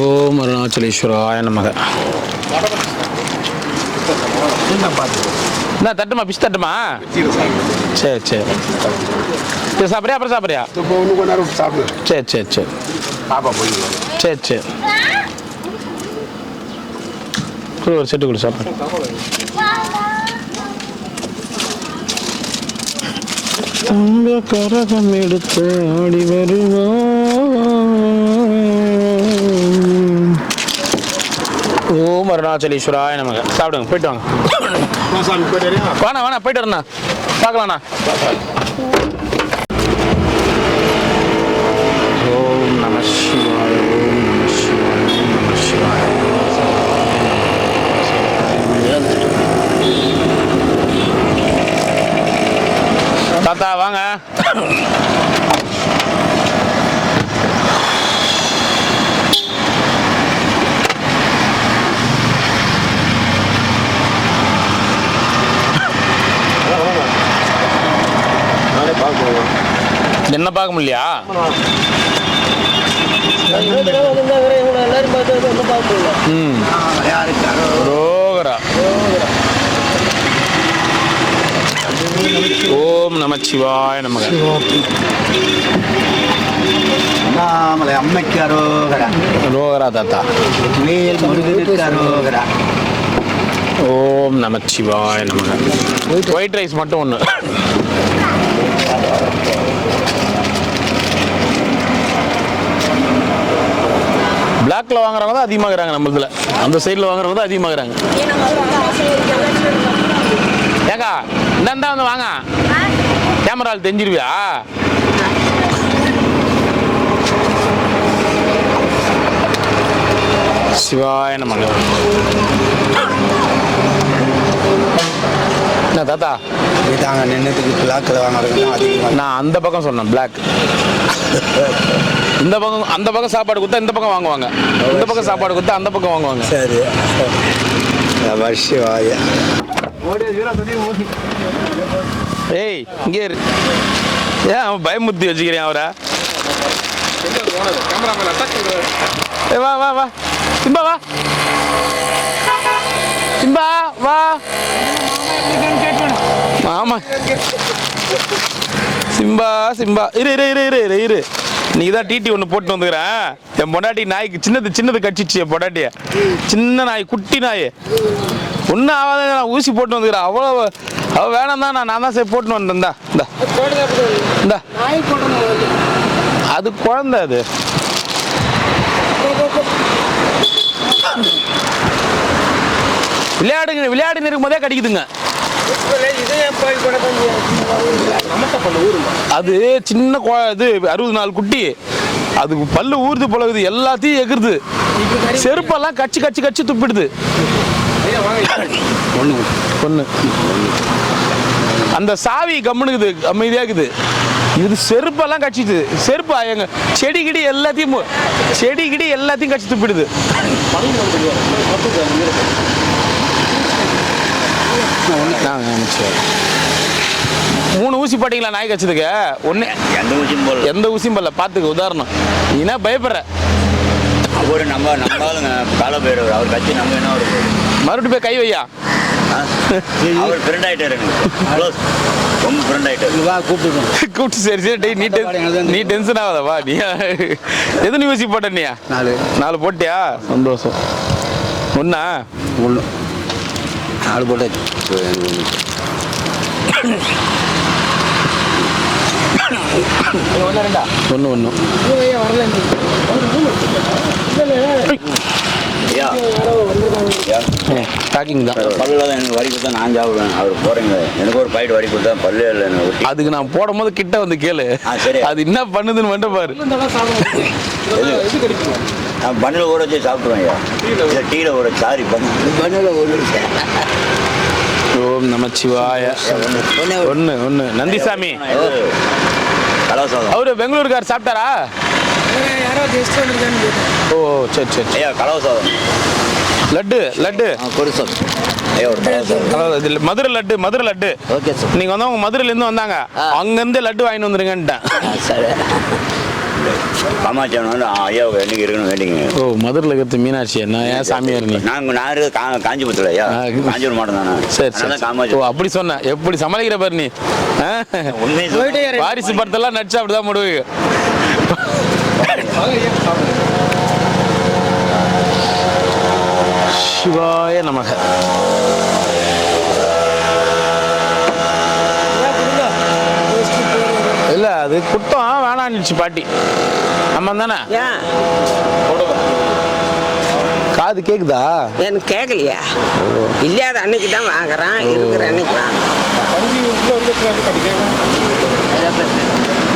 [SPEAKER 1] ஓம் அருணாச்சலேஸ்வராய நமக. என்ன தட்டுமா பிச்சு தட்டுமா சரி சரி இது சாப்பிட்றியா அப்புறம் சாப்பிட்றியா
[SPEAKER 6] இப்போ இன்னும் கொஞ்ச நேரம் சாப்பிடு.
[SPEAKER 1] சரி சரி சரி
[SPEAKER 6] பாப்பா போய்
[SPEAKER 1] சரி சரி குடு ஒரு செட்டு கொடு சாப்பிடு தங்க கரகம் எடுத்து ஆடி ஓம் அருணாச்சலேஸ்வராய நமக சாப்பிடுங்க போயிட்டு வாங்க
[SPEAKER 6] சாமி போயிட்டு
[SPEAKER 1] வாண்ணா வாண்ணா போயிட்டு வரண்ணா பார்க்கலாண்ணா ஓம் நம சிவாய ஓம் நம சிவாய ஓம் நம சிவாய தாத்தா வாங்க என்ன பார்க்க முடியலையா ரோகரா ஓம் நமச்சிவாய நமக
[SPEAKER 3] அண்ணாமலை அம்மைக்கு அரோகரா
[SPEAKER 1] ரோகரா தாத்தா
[SPEAKER 3] வேல் முருகனுக்கு அரோகரா
[SPEAKER 1] ஓம் நமச்சிவாய நமக ஒயிட் ரைஸ் மட்டும் ஒன்று பிளாக்ல வாங்குறவங்க தான் அதிகமாகறாங்க நம்மளதுல அந்த சைடில் வாங்குறவங்க தான் அதிகமாகறாங்க ஏக்கா இந்தா வந்து வாங்க கேமராவில் தெரிஞ்சிருவியா சிவாய நமக என்ன தாத்தா
[SPEAKER 3] இதாங்க நின்றுக்கு பிளாக்கில் வாங்குறதுன்னா அதிகமாக
[SPEAKER 1] நான் அந்த பக்கம் சொன்னேன் பிளாக் இந்த பக்கம் அந்த பக்கம் சாப்பாடு கொடுத்தா இந்த பக்கம் வாங்குவாங்க இந்த பக்கம் சாப்பாடு கொடுத்தா அந்த பக்கம் வாங்குவாங்க
[SPEAKER 3] சரி சிவாய
[SPEAKER 1] ஏய் இங்கே இரு ஏன் அவன் பயமுத்தி வச்சுக்கிறேன் அவரை ஏய் வா வா வா சிம்பா வா சிம்பா வா ஆமா சிம்பா சிம்பா இரு இரு இரு இரு இரு இரு நீ தான் டிடி ஒன்று போட்டு வந்துக்கிறேன் என் பொண்டாட்டி நாய்க்கு சின்னது கடிச்சிச்சு என் பொண்டாட்டிய சின்ன நாய் குட்டி நாய் ஒன்றும் ஆகாத நான் ஊசி போட்டு வந்துக்கிறேன் அவ்வளோ அவள் வேணாம் தான் நான் தான் சரி போட்டுன்னு வந்தேன் இந்தா அது குழந்தை அது விளையாடுன்னு இருக்கும் போதே கடிக்குதுங்க அது சின்ன இது 60 நாள் குட்டி அதுக்கு பல்லு ஊறுது பழகுது எல்லாத்தையும் எகுறுது செருப்பெல்லாம் கச்சி துப்பிடுது ஒன்று அந்த சாவி கம்முனுக்குது அமைதியாக்குது இது செருப்பெல்லாம் கச்சிது செருப்பு எங்க செடி கிடி எல்லாத்தையும் கச்சி துப்பிடுது மூணு ஊசி போட்டீங்களா நாய் கச்சதுக்கு ஒன்று எந்த ஊசியும் போடல பார்த்துக்க உதாரணம் நீனா பயப்படுற
[SPEAKER 3] அவர் நம்மளுங்க கால பேர் அவர் கட்சி நம்ம என்ன ஒரு
[SPEAKER 1] மறுபடியும் போய் கை வையா
[SPEAKER 3] அவர் ஃப்ரெண்ட் ஆகிட்டாரு ரொம்ப ஃப்ரெண்ட் ஆகிட்டாரு
[SPEAKER 1] கூப்பிட்டு சரி நீ டென்ஷன் ஆகாத வா நீ எது ஊசி போட்ட நீ 4 போட்டியா சந்தோஷம் ஒன்றா
[SPEAKER 3] 4 போட்டாச்சு
[SPEAKER 1] ஒன்று பேக்கிங் தான்
[SPEAKER 3] பல்லில் தான் எனக்கு வரி கொடுத்தா நான் சாப்பிடுவேன் அவர் போகிறீங்க எனக்கு ஒரு பாயிண்ட் வரி கொடுத்தா பல்லு இல்லை எனக்கு
[SPEAKER 1] அதுக்கு நான் போடும் போது கிட்ட வந்து கேளு
[SPEAKER 3] சரி
[SPEAKER 1] அது என்ன பண்ணுதுன்னு மட்டும் பாரு
[SPEAKER 3] நான் பண்ணில் ஊற வச்சு சாப்பிடுவேன் ஐயா டீயில் ஊற சாரி பண்ணில் ஊற
[SPEAKER 1] ஓம் நமச்சிவாய ஒன்று நந்திசாமி
[SPEAKER 3] கலவசாதம்
[SPEAKER 1] அவரு பெங்களூருக்கார் சாப்பிட்டாரா ஓ சரி
[SPEAKER 3] ஐயா கலவசாதம்
[SPEAKER 1] லட்டு
[SPEAKER 3] பொருசம்
[SPEAKER 1] மதுரை லட்டு
[SPEAKER 3] ஓகே சார்
[SPEAKER 1] நீங்க வந்தவங்க மதுரையிலேருந்து வந்தாங்க அங்கேருந்து லட்டு வாங்கிட்டு வந்துருங்கன்ட்டேன்
[SPEAKER 3] சரி
[SPEAKER 10] காமாட்சி வந்து ஐயா என்னைக்கு இருக்கணும் வேண்டிங்க.
[SPEAKER 1] ஓ மதுரில் இருக்கிறது மீனாட்சி நான் ஏன் சாமியார் நீ?
[SPEAKER 10] நான் இருக்க காஞ்சிபுரத்தில் ஐயா, காஞ்சிபுரம் மாவட்டம் தானே.
[SPEAKER 1] சரி
[SPEAKER 10] காமாட்சி.
[SPEAKER 1] ஓ அப்படி சொன்னேன். எப்படி சமாளிக்கிற பாரு நீ.
[SPEAKER 10] உண்மையை
[SPEAKER 1] வாரிசு படத்தெல்லாம் நடிச்சா அப்படிதான் முடிவு. சிவாய நமக. இல்ல அது குத்தம் வேணான்னுச்சு பாட்டி. ஆமா தானே? காது கேக்குதா?
[SPEAKER 11] எனக்கு கேட்கலையா? இல்லாத அன்னைக்கு தான் வாங்குறான், இருக்கிற அன்னைக்கு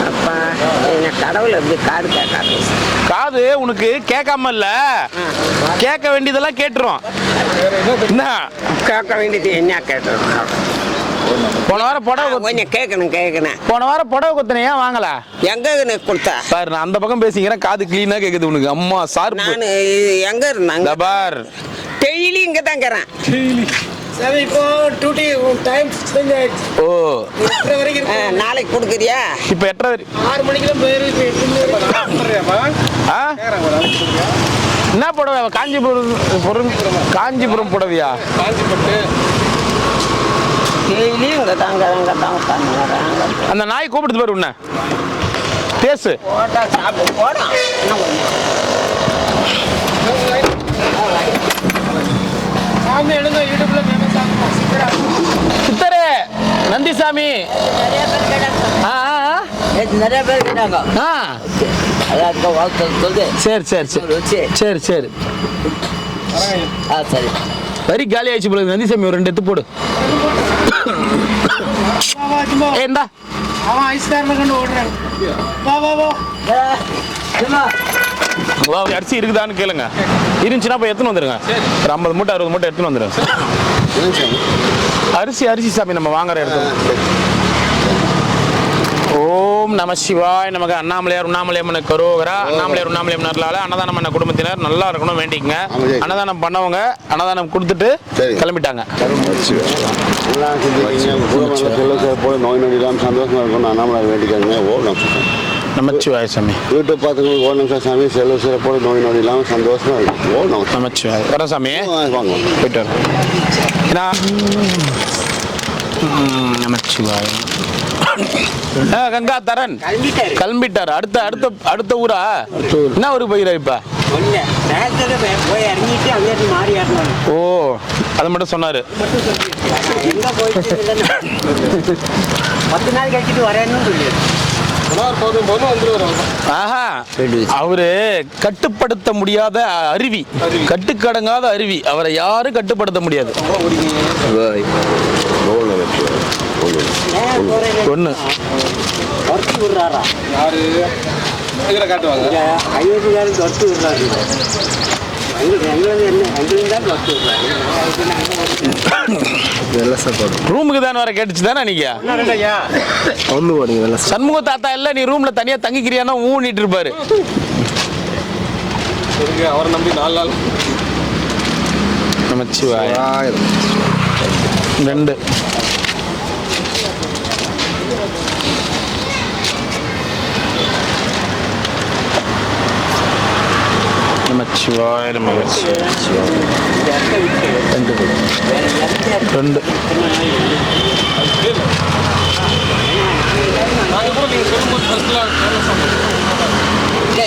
[SPEAKER 11] அப்பா என்ன கடவுள் எப்படி காது கேட்காது?
[SPEAKER 1] காது உனக்கு கேட்காம இல்ல, கேட்க வேண்டியதெல்லாம் கேட்டுரும். என்ன
[SPEAKER 11] கேட்க வேண்டியது என்ன கேட்டுரும்?
[SPEAKER 1] போன வாரம் புடவை
[SPEAKER 11] கொஞ்சம் கேட்கணும்.
[SPEAKER 1] போன வாரம் புடவை கொத்தனையா வாங்கல?
[SPEAKER 11] எங்க கொடுத்தா
[SPEAKER 1] பாரு, நான் அந்த பக்கம் பேசிக்கிறேன், காது கிளீனா கேக்குது உனக்கு. அம்மா சார்
[SPEAKER 11] நான் எங்க இருந்தாங்க
[SPEAKER 1] பார்,
[SPEAKER 11] டெய்லி இங்க தான் இருக்கிறேன்.
[SPEAKER 2] சரி, இப்போ டியூட்டி டைம் சேஞ்ச் ஆயிடுச்சு.
[SPEAKER 1] ஓ
[SPEAKER 2] 8:30 வரைக்கும் இருக்கு.
[SPEAKER 11] நாளைக்கு கொடுக்குறியா?
[SPEAKER 1] இப்போ 8:30 வரை
[SPEAKER 2] 6 மணிக்கெல்லாம் போயிருக்கு.
[SPEAKER 1] என்ன புடவை? காஞ்சிபுரம் புடவையா?
[SPEAKER 11] டெய்லி இங்க தாங்க
[SPEAKER 1] அந்த நாய் கூப்பிடுது பாரு உன்ன, பேசு.
[SPEAKER 11] போட்டா சாப்பிட்டு போடான்.
[SPEAKER 2] சாமி எடுங்க, யூடியூப்ல
[SPEAKER 1] சித்தரே நந்திசாமி.
[SPEAKER 3] நிறைய பேர் கேட்டாங்க.
[SPEAKER 1] சரி சரி சரி சரி சரி
[SPEAKER 3] சரி
[SPEAKER 1] வரி காலி ஆயிடுச்சு போல. நந்திசாமி ஒரு 2 எடுத்து போடு. ஏண்டா
[SPEAKER 2] அவன் ஐஸ்கார்ல கண்டு ஓடுறான். வா
[SPEAKER 1] அரிசி இருக்குதான்னு கேளுங்க. இருந்துச்சுன்னா போய் எடுத்துன்னு வந்துருங்க. ஒரு 50 மூட்டை 60 மூட்டை எடுத்துன்னு வந்துருங்க. அரிசி சாமி நம்ம வாங்குற இடத்துல. ஓம் நம சிவாய் நமக்கு. அண்ணாமலையார் உண்ணாமலையம்மன் கரோகரா. அண்ணாமலையார் உண்ணாமலையம்மனால அன்னதானம் பண்ண குடும்பத்தினர் நல்லா இருக்கணும் வேண்டிக்கங்க. அன்னதானம் பண்ணவங்க அன்னதானம் கொடுத்துட்டு கிளம்பிட்டாங்க.
[SPEAKER 6] நோய் நொடி இல்லாமல் சந்தோஷமா இருக்கணும் அண்ணாமலை வேண்டிக்காங்க.
[SPEAKER 1] நமச்சிவாய சாமி.
[SPEAKER 6] யூடியூப் பார்த்துக்கணும். ஓ நமஸ்கார் சாமி. செல்வ சிறப்போடு நோய் நொடி இல்லாமல் சந்தோஷமா இருக்கும். ஓ
[SPEAKER 1] நமச்சிவாய. வர சாமி
[SPEAKER 6] வாங்க
[SPEAKER 1] போயிட்டு வரேன். நமச்சிவாய. கங்கா தரன் கிளம்பிட்டாரு. அடுத்த ஊரா? என்ன ஊருக்கு போயிடாரு இப்ப? ஓ அது மட்டும் சொன்னாரு.
[SPEAKER 11] 10 நாள் கழிச்சிட்டு வரேன்னு சொல்லி
[SPEAKER 1] ஆஹா, அவரு கட்டுப்படுத்த முடியாத அருவி, கட்டுக்கடங்காத அருவி. அவரை யாரும் கட்டுப்படுத்த முடியாது. ஒண்ணு ரூமுக்கு தான் வர கேட்டுச்சு தானே நீங்க? சண்முக தாத்தா இல்ல, நீ ரூம்ல தனியா தங்கிக்கிறியானா ஊனிட்டு இருப்பாரு.
[SPEAKER 6] அவரை நம்பி 4 நாள்.
[SPEAKER 1] நமச்சிவாய. 2 நமச்சிவாய நமச்சிவாய. 2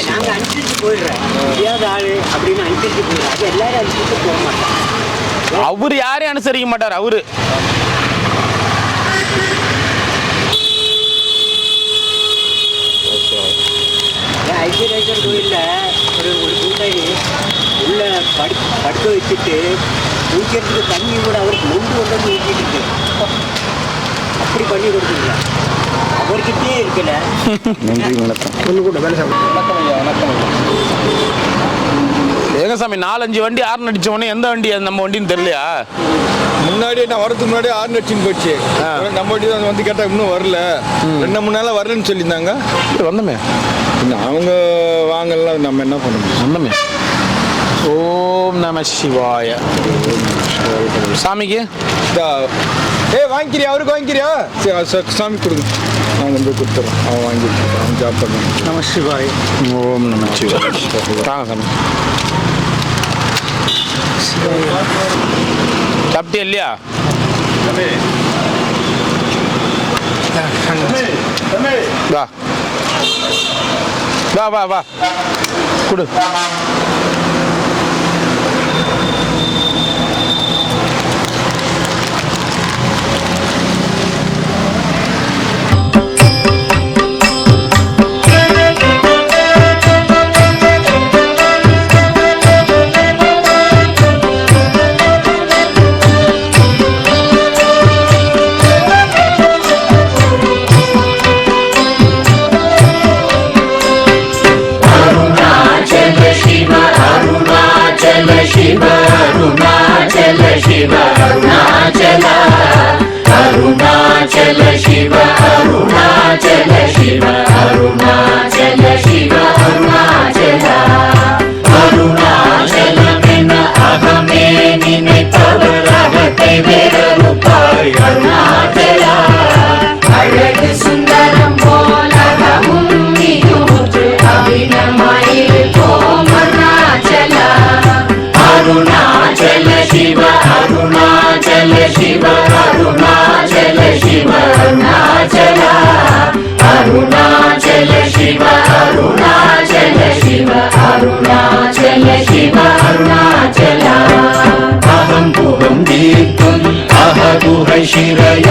[SPEAKER 11] நாங்கள் அனுப்பிட்டு போயிடுறேன். முடியாத ஆளு அப்படின்னு அனுப்பிட்டு போயிடுறோம். அது எல்லாரும் அனுப்பிட்டு போக மாட்டோம்.
[SPEAKER 1] அவரு யாரையும் அனுசரிக்க மாட்டார். அவரு
[SPEAKER 11] ஐஸ்வர்யேஸ்வர் கோயிலில் ஒரு கூட்டாளி உள்ள படுக்க வச்சுட்டு ஊக்கிறதுக்கு தண்ணி கூட அவருக்கு முண்டு கொண்டு வந்து ஊற்றிட்டு அப்படி பண்ணி கொடுத்துருங்க. அவர்கிட்டே இருக்கல.
[SPEAKER 1] நன்றி வணக்கம். ஏங்க சாமி 4-5 வண்டி ஆர்ன் அடிச்ச உடனே எந்த வண்டி அது நம்ம வண்டின்னு தெரியலையா?
[SPEAKER 6] முன்னாடியே நான் வரதுக்கு முன்னாடியே 6 அடிச்சுன்னு போச்சு. நம்ம வண்டி வந்து கேட்டால் இன்னும் வரல. 2-3 நாளாக வரலன்னு சொல்லியிருந்தாங்க.
[SPEAKER 1] வந்தமே
[SPEAKER 6] அவங்க வாங்கலாம், நம்ம என்ன பண்ண முடியும்?
[SPEAKER 1] வந்தமே. ஓம் நம சிவாய. சாமிக்கு
[SPEAKER 6] வாங்கிக்கிறியா அவருக்கு வாங்கிக்கிறியா சாமி கொடுங்க நான் கொண்டு போய் கொடுத்துறேன் அவன் வாங்கிட்டு அவன் ஜாப் பண்ணுவான்
[SPEAKER 2] நம சிவாய்.
[SPEAKER 1] ஓம் நம சிவாய். தாங்க சாமி. சாப்பிட்டியா இல்லையா? வா வா வா வா கொடு.
[SPEAKER 12] शिव अरुणाचल शिव अरुणाचल अरुणाचल शिव अरुणाचल शिव अरुणाचल शिव अरुणाचल अरुणाचल में अहमे निனைப்பவரகத்தை வேறறுப்பாய் அருணாச்சல அழகு சுந்தரம் போலகமும் நீயூற்று அபிநமாயிருப்போம் அருணாச்சல अरुणाचल शिव अरुणाचल शिव अरुणाचल शिव अरुणाचल अरुणाचल शिव अरुणाचल शिव अरुणाचल शिव अरुणाचल अहं पुहं दीप्तुम् अहगुहै शिरय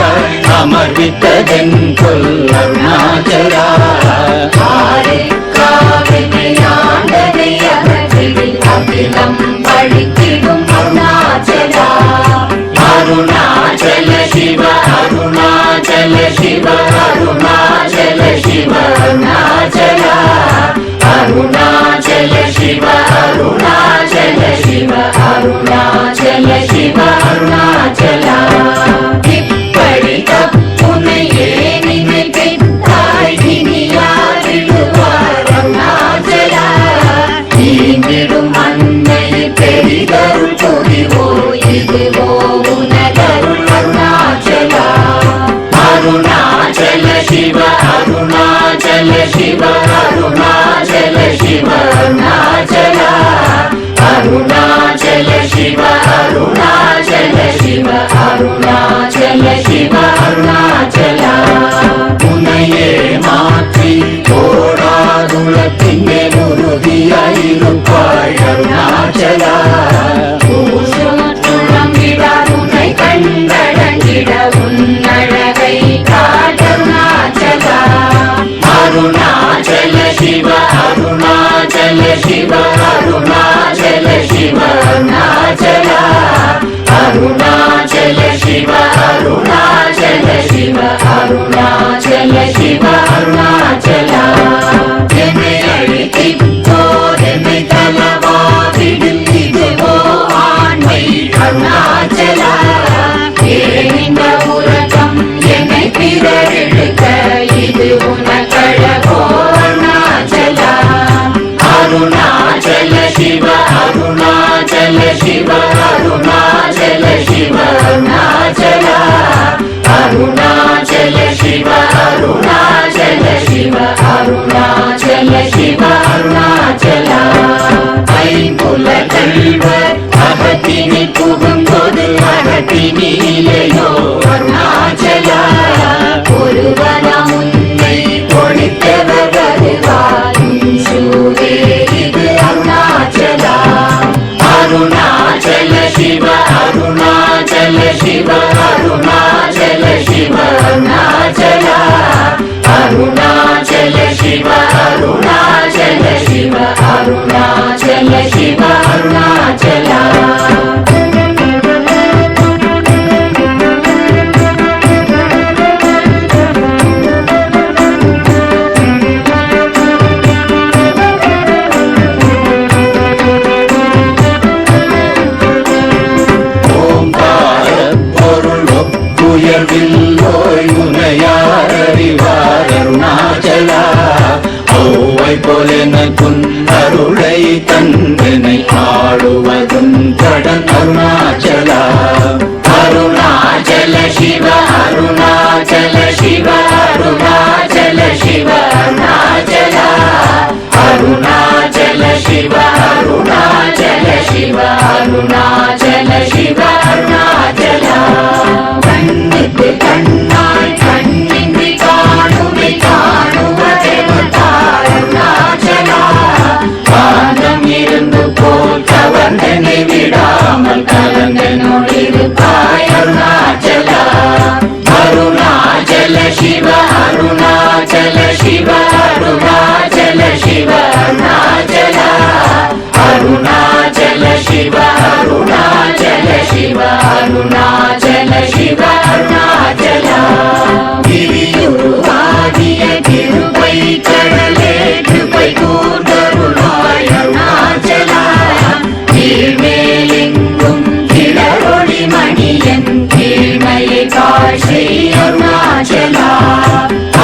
[SPEAKER 12] अमर्वितदन् कोल् अरुणाचल अखिलं पढ़ितिडुम अरुणाचल अरुणाचल शिव अरुणाचल शिव अरुणाचल शिव अरुणाचल अरुणाचल शिव अरुणाचल शिव अरुणाचल शिव अरुणाचल इप्पड़ी तप्पुनैये निनैपित्ताय निनियारिडुवार अरुणाचल ீங்கிடும் அன்னை பெரிதருள் துதிவோ இதுவோ உனதருள் அருணாச்சலா அருணாச்சல சிவ அருணாச்சல சிவ அருணாச்சல சிவ அருணாச்சலா அருணாச்சல சிவ அருணாச்சல சிவ அருணாச்சல சிவ அருணாச்சலா உன்னையே மாற்றி ஓடாதுளத்தின் உறுதியாயிருப்பாய் அருணாச்சலா உன்னை கண்டடங்கிட உன்னழகை காட்டருணாச்சலா அருணாச்சல சிவ அருணாச்சல சிவ அருணாச்சல சிவ அருணாச்சலா அருணாச்சல சிவ அருணாச்சல சிவ அருணாச்சல சிவ அருணாச்சலா என்னை அழித்திப்போர் என்னை தலவாவிடில் இதுவோ ஆண்மை அருணாச்சலா ஏன் இந்த உலகம் என்னை பிறரெடுக்க இது உனக்கழகோ அருணாச்சலா அருணாச்சல சிவ அருணாச்சல சிவ அருணாச்சல சிவ அருணாச்சலா அருணாச்சல சிவ அருணாச்சல சிவ அருணாச்சல சிவ அருணாச்சலா ஐம்புல கல்வர் அகத்தினை புகும்போது அகத்தினிலேயோ அருணாச்சலா ஒருவனம் உன்னை ஒழித்தவர் வருவார் சூரே இது அருணாச்சலா அருணாச்சல சிவ அருணாச்சல சிவ அருணாச்சல சிவ அருணாச்சலா அருணாச்சல சிவ அருணாச்சல சிவ அருணாச்சல சிவ அருணாச்சலா அருணாச்சலா ஔவை போலெனக்குன் அருளை தந்தனை ஆடுவதும் கடன் அருணாச்சலா शिव अरुणाचल शिव अरुणाचल शिव अरुणाचल கண்ணுக்கு கண்ணாய் கண்ணின்றி காணுமை காணுவதெவதாய் அருணாச்சலா காந்தம் இருந்து போல் கவர்ந்தனை விடாமல் கலந்தனோடிருப்பாய் அருணாச்சலா அருணாச்சல சிவ அருணாச்சல சிவ அருணாச்சல சிவ அருணாச்சலா அருணாச்சல சிவ அருணாச்சல சிவ அருணாச்சல சிவ அருணாச்சலா கிரியுருவாகிய கிருபை கடலே கிருபை கூர்ந்தருளாய் அருணாச்சலா கீழ்மேலெங்கும் கிளரொளி மணியன் கீழ்மையை காட்சி அருணாச்சலா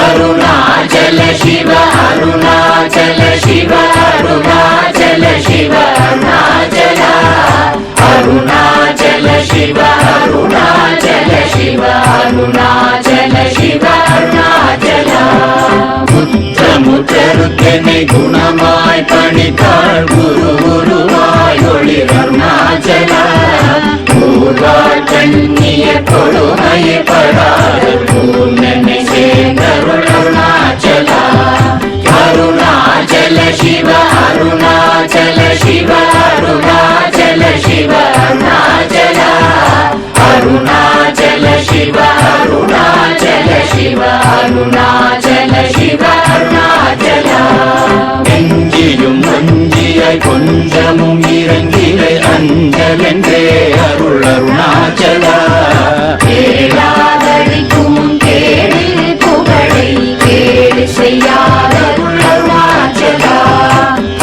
[SPEAKER 12] அருணாச்சல சிவ அருணாச்சல சிவ அருணாச்சல சிவ அருணாச்சலா அருணாச்சல சிவ அருணாச்சல சிவ அருணாச்சல சிவ அருணாச்சலா முற்றமுற்றருக்கெனை குணமாய் பணித்தாள் குரு குருவாய் ஒளிர் அருணாச்சலா கூர்வாள் கண்ணிய கொடுமையை படாத பூர்ணனை சேர்ந்தருள் அருணாச்சலா அருணாச்சல சிவ அருணாச்சல சிவ அருணாச்சல சிவ அருணாச்சலா அருணாச்சல சிவ அருணாச்சல சிவ அருணாச்சல சிவ அருணாச்சலா நெஞ்சியும் மஞ்சியாய் கொஞ்சமும் இறங்கிலை அஞ்சலென்றே அருள் அருணாச்சலா கேளாதடிக்கும் கேடு புகழை கேடு செய்யாத அருணாச்சலா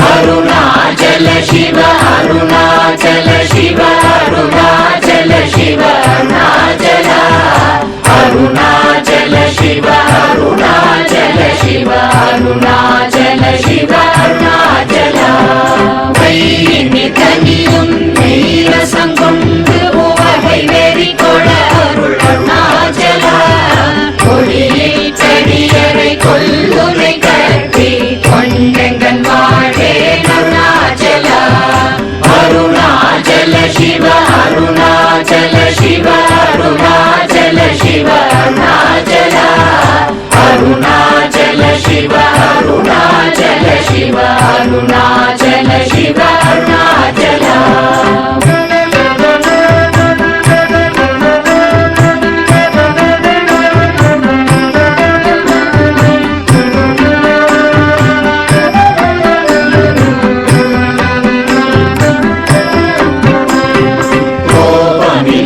[SPEAKER 12] அருணாச்சல சிவ அருணாச்சல சிவ அருணாச்சல சிவ அருணாச்சலா அருணாச்சல சிவ அருணாச்சல சிவ அருணாச்சல சிவ அருணாச்சலா கையினி தனியும் நீரசம் கொண்டு உவகை வெறி கொள அருள் அருணாச்சலா கொடியை செடியரை கொல்லுரை கட்டி கொண்டெங்கன் வாழே அருணாச்சலா அருணாச்சல சிவ அருணாச்சல சிவ அருணாச்சல சிவ அருணாச்சலா அருணாச்சல சிவ அருணாச்சல சிவ அருணாச்சல சிவ அருணாச்சலா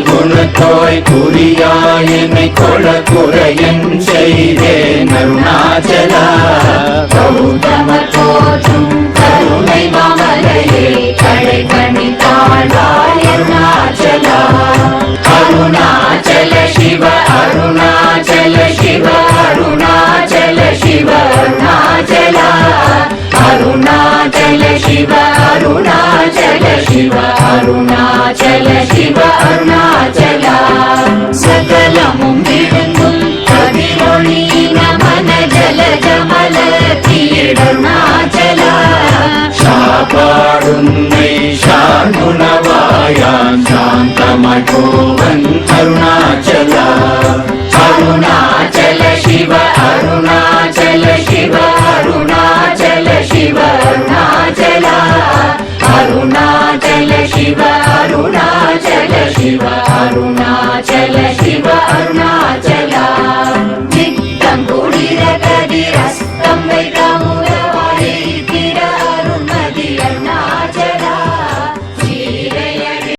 [SPEAKER 12] குணத்தோய் குறியாய் என்னை கொள குறையன் செய்தேன் அருணாச்சலா கௌதம தோற்றும் கருணை மாமலையே கடை கணி தாழ்வாய் அருணாச்சலா அருணாச்சல சிவ அருணாச்சல சிவ அருணாச்சல சிவ அருணாச்சலா அருணாச்சல சிவ அருணாச்சல சிவ அருணாச்சல சிவ அருணாச்சலா சகலமும் விழுந்தும் கதிரொளியின மன ஜல ஜமல தீடருணாச்சலா சாப்பாடுன்னை சாங்குணவாயான் சாந்தமாய் போவன் அருணாச்சலா அருணாச்சல சிவ அருணாச்சல சிவ அருணாச்சல சிவ அருணாச்சலா அருணாச்சல சிவ அருணாச்சல சிவ அருணாச்சல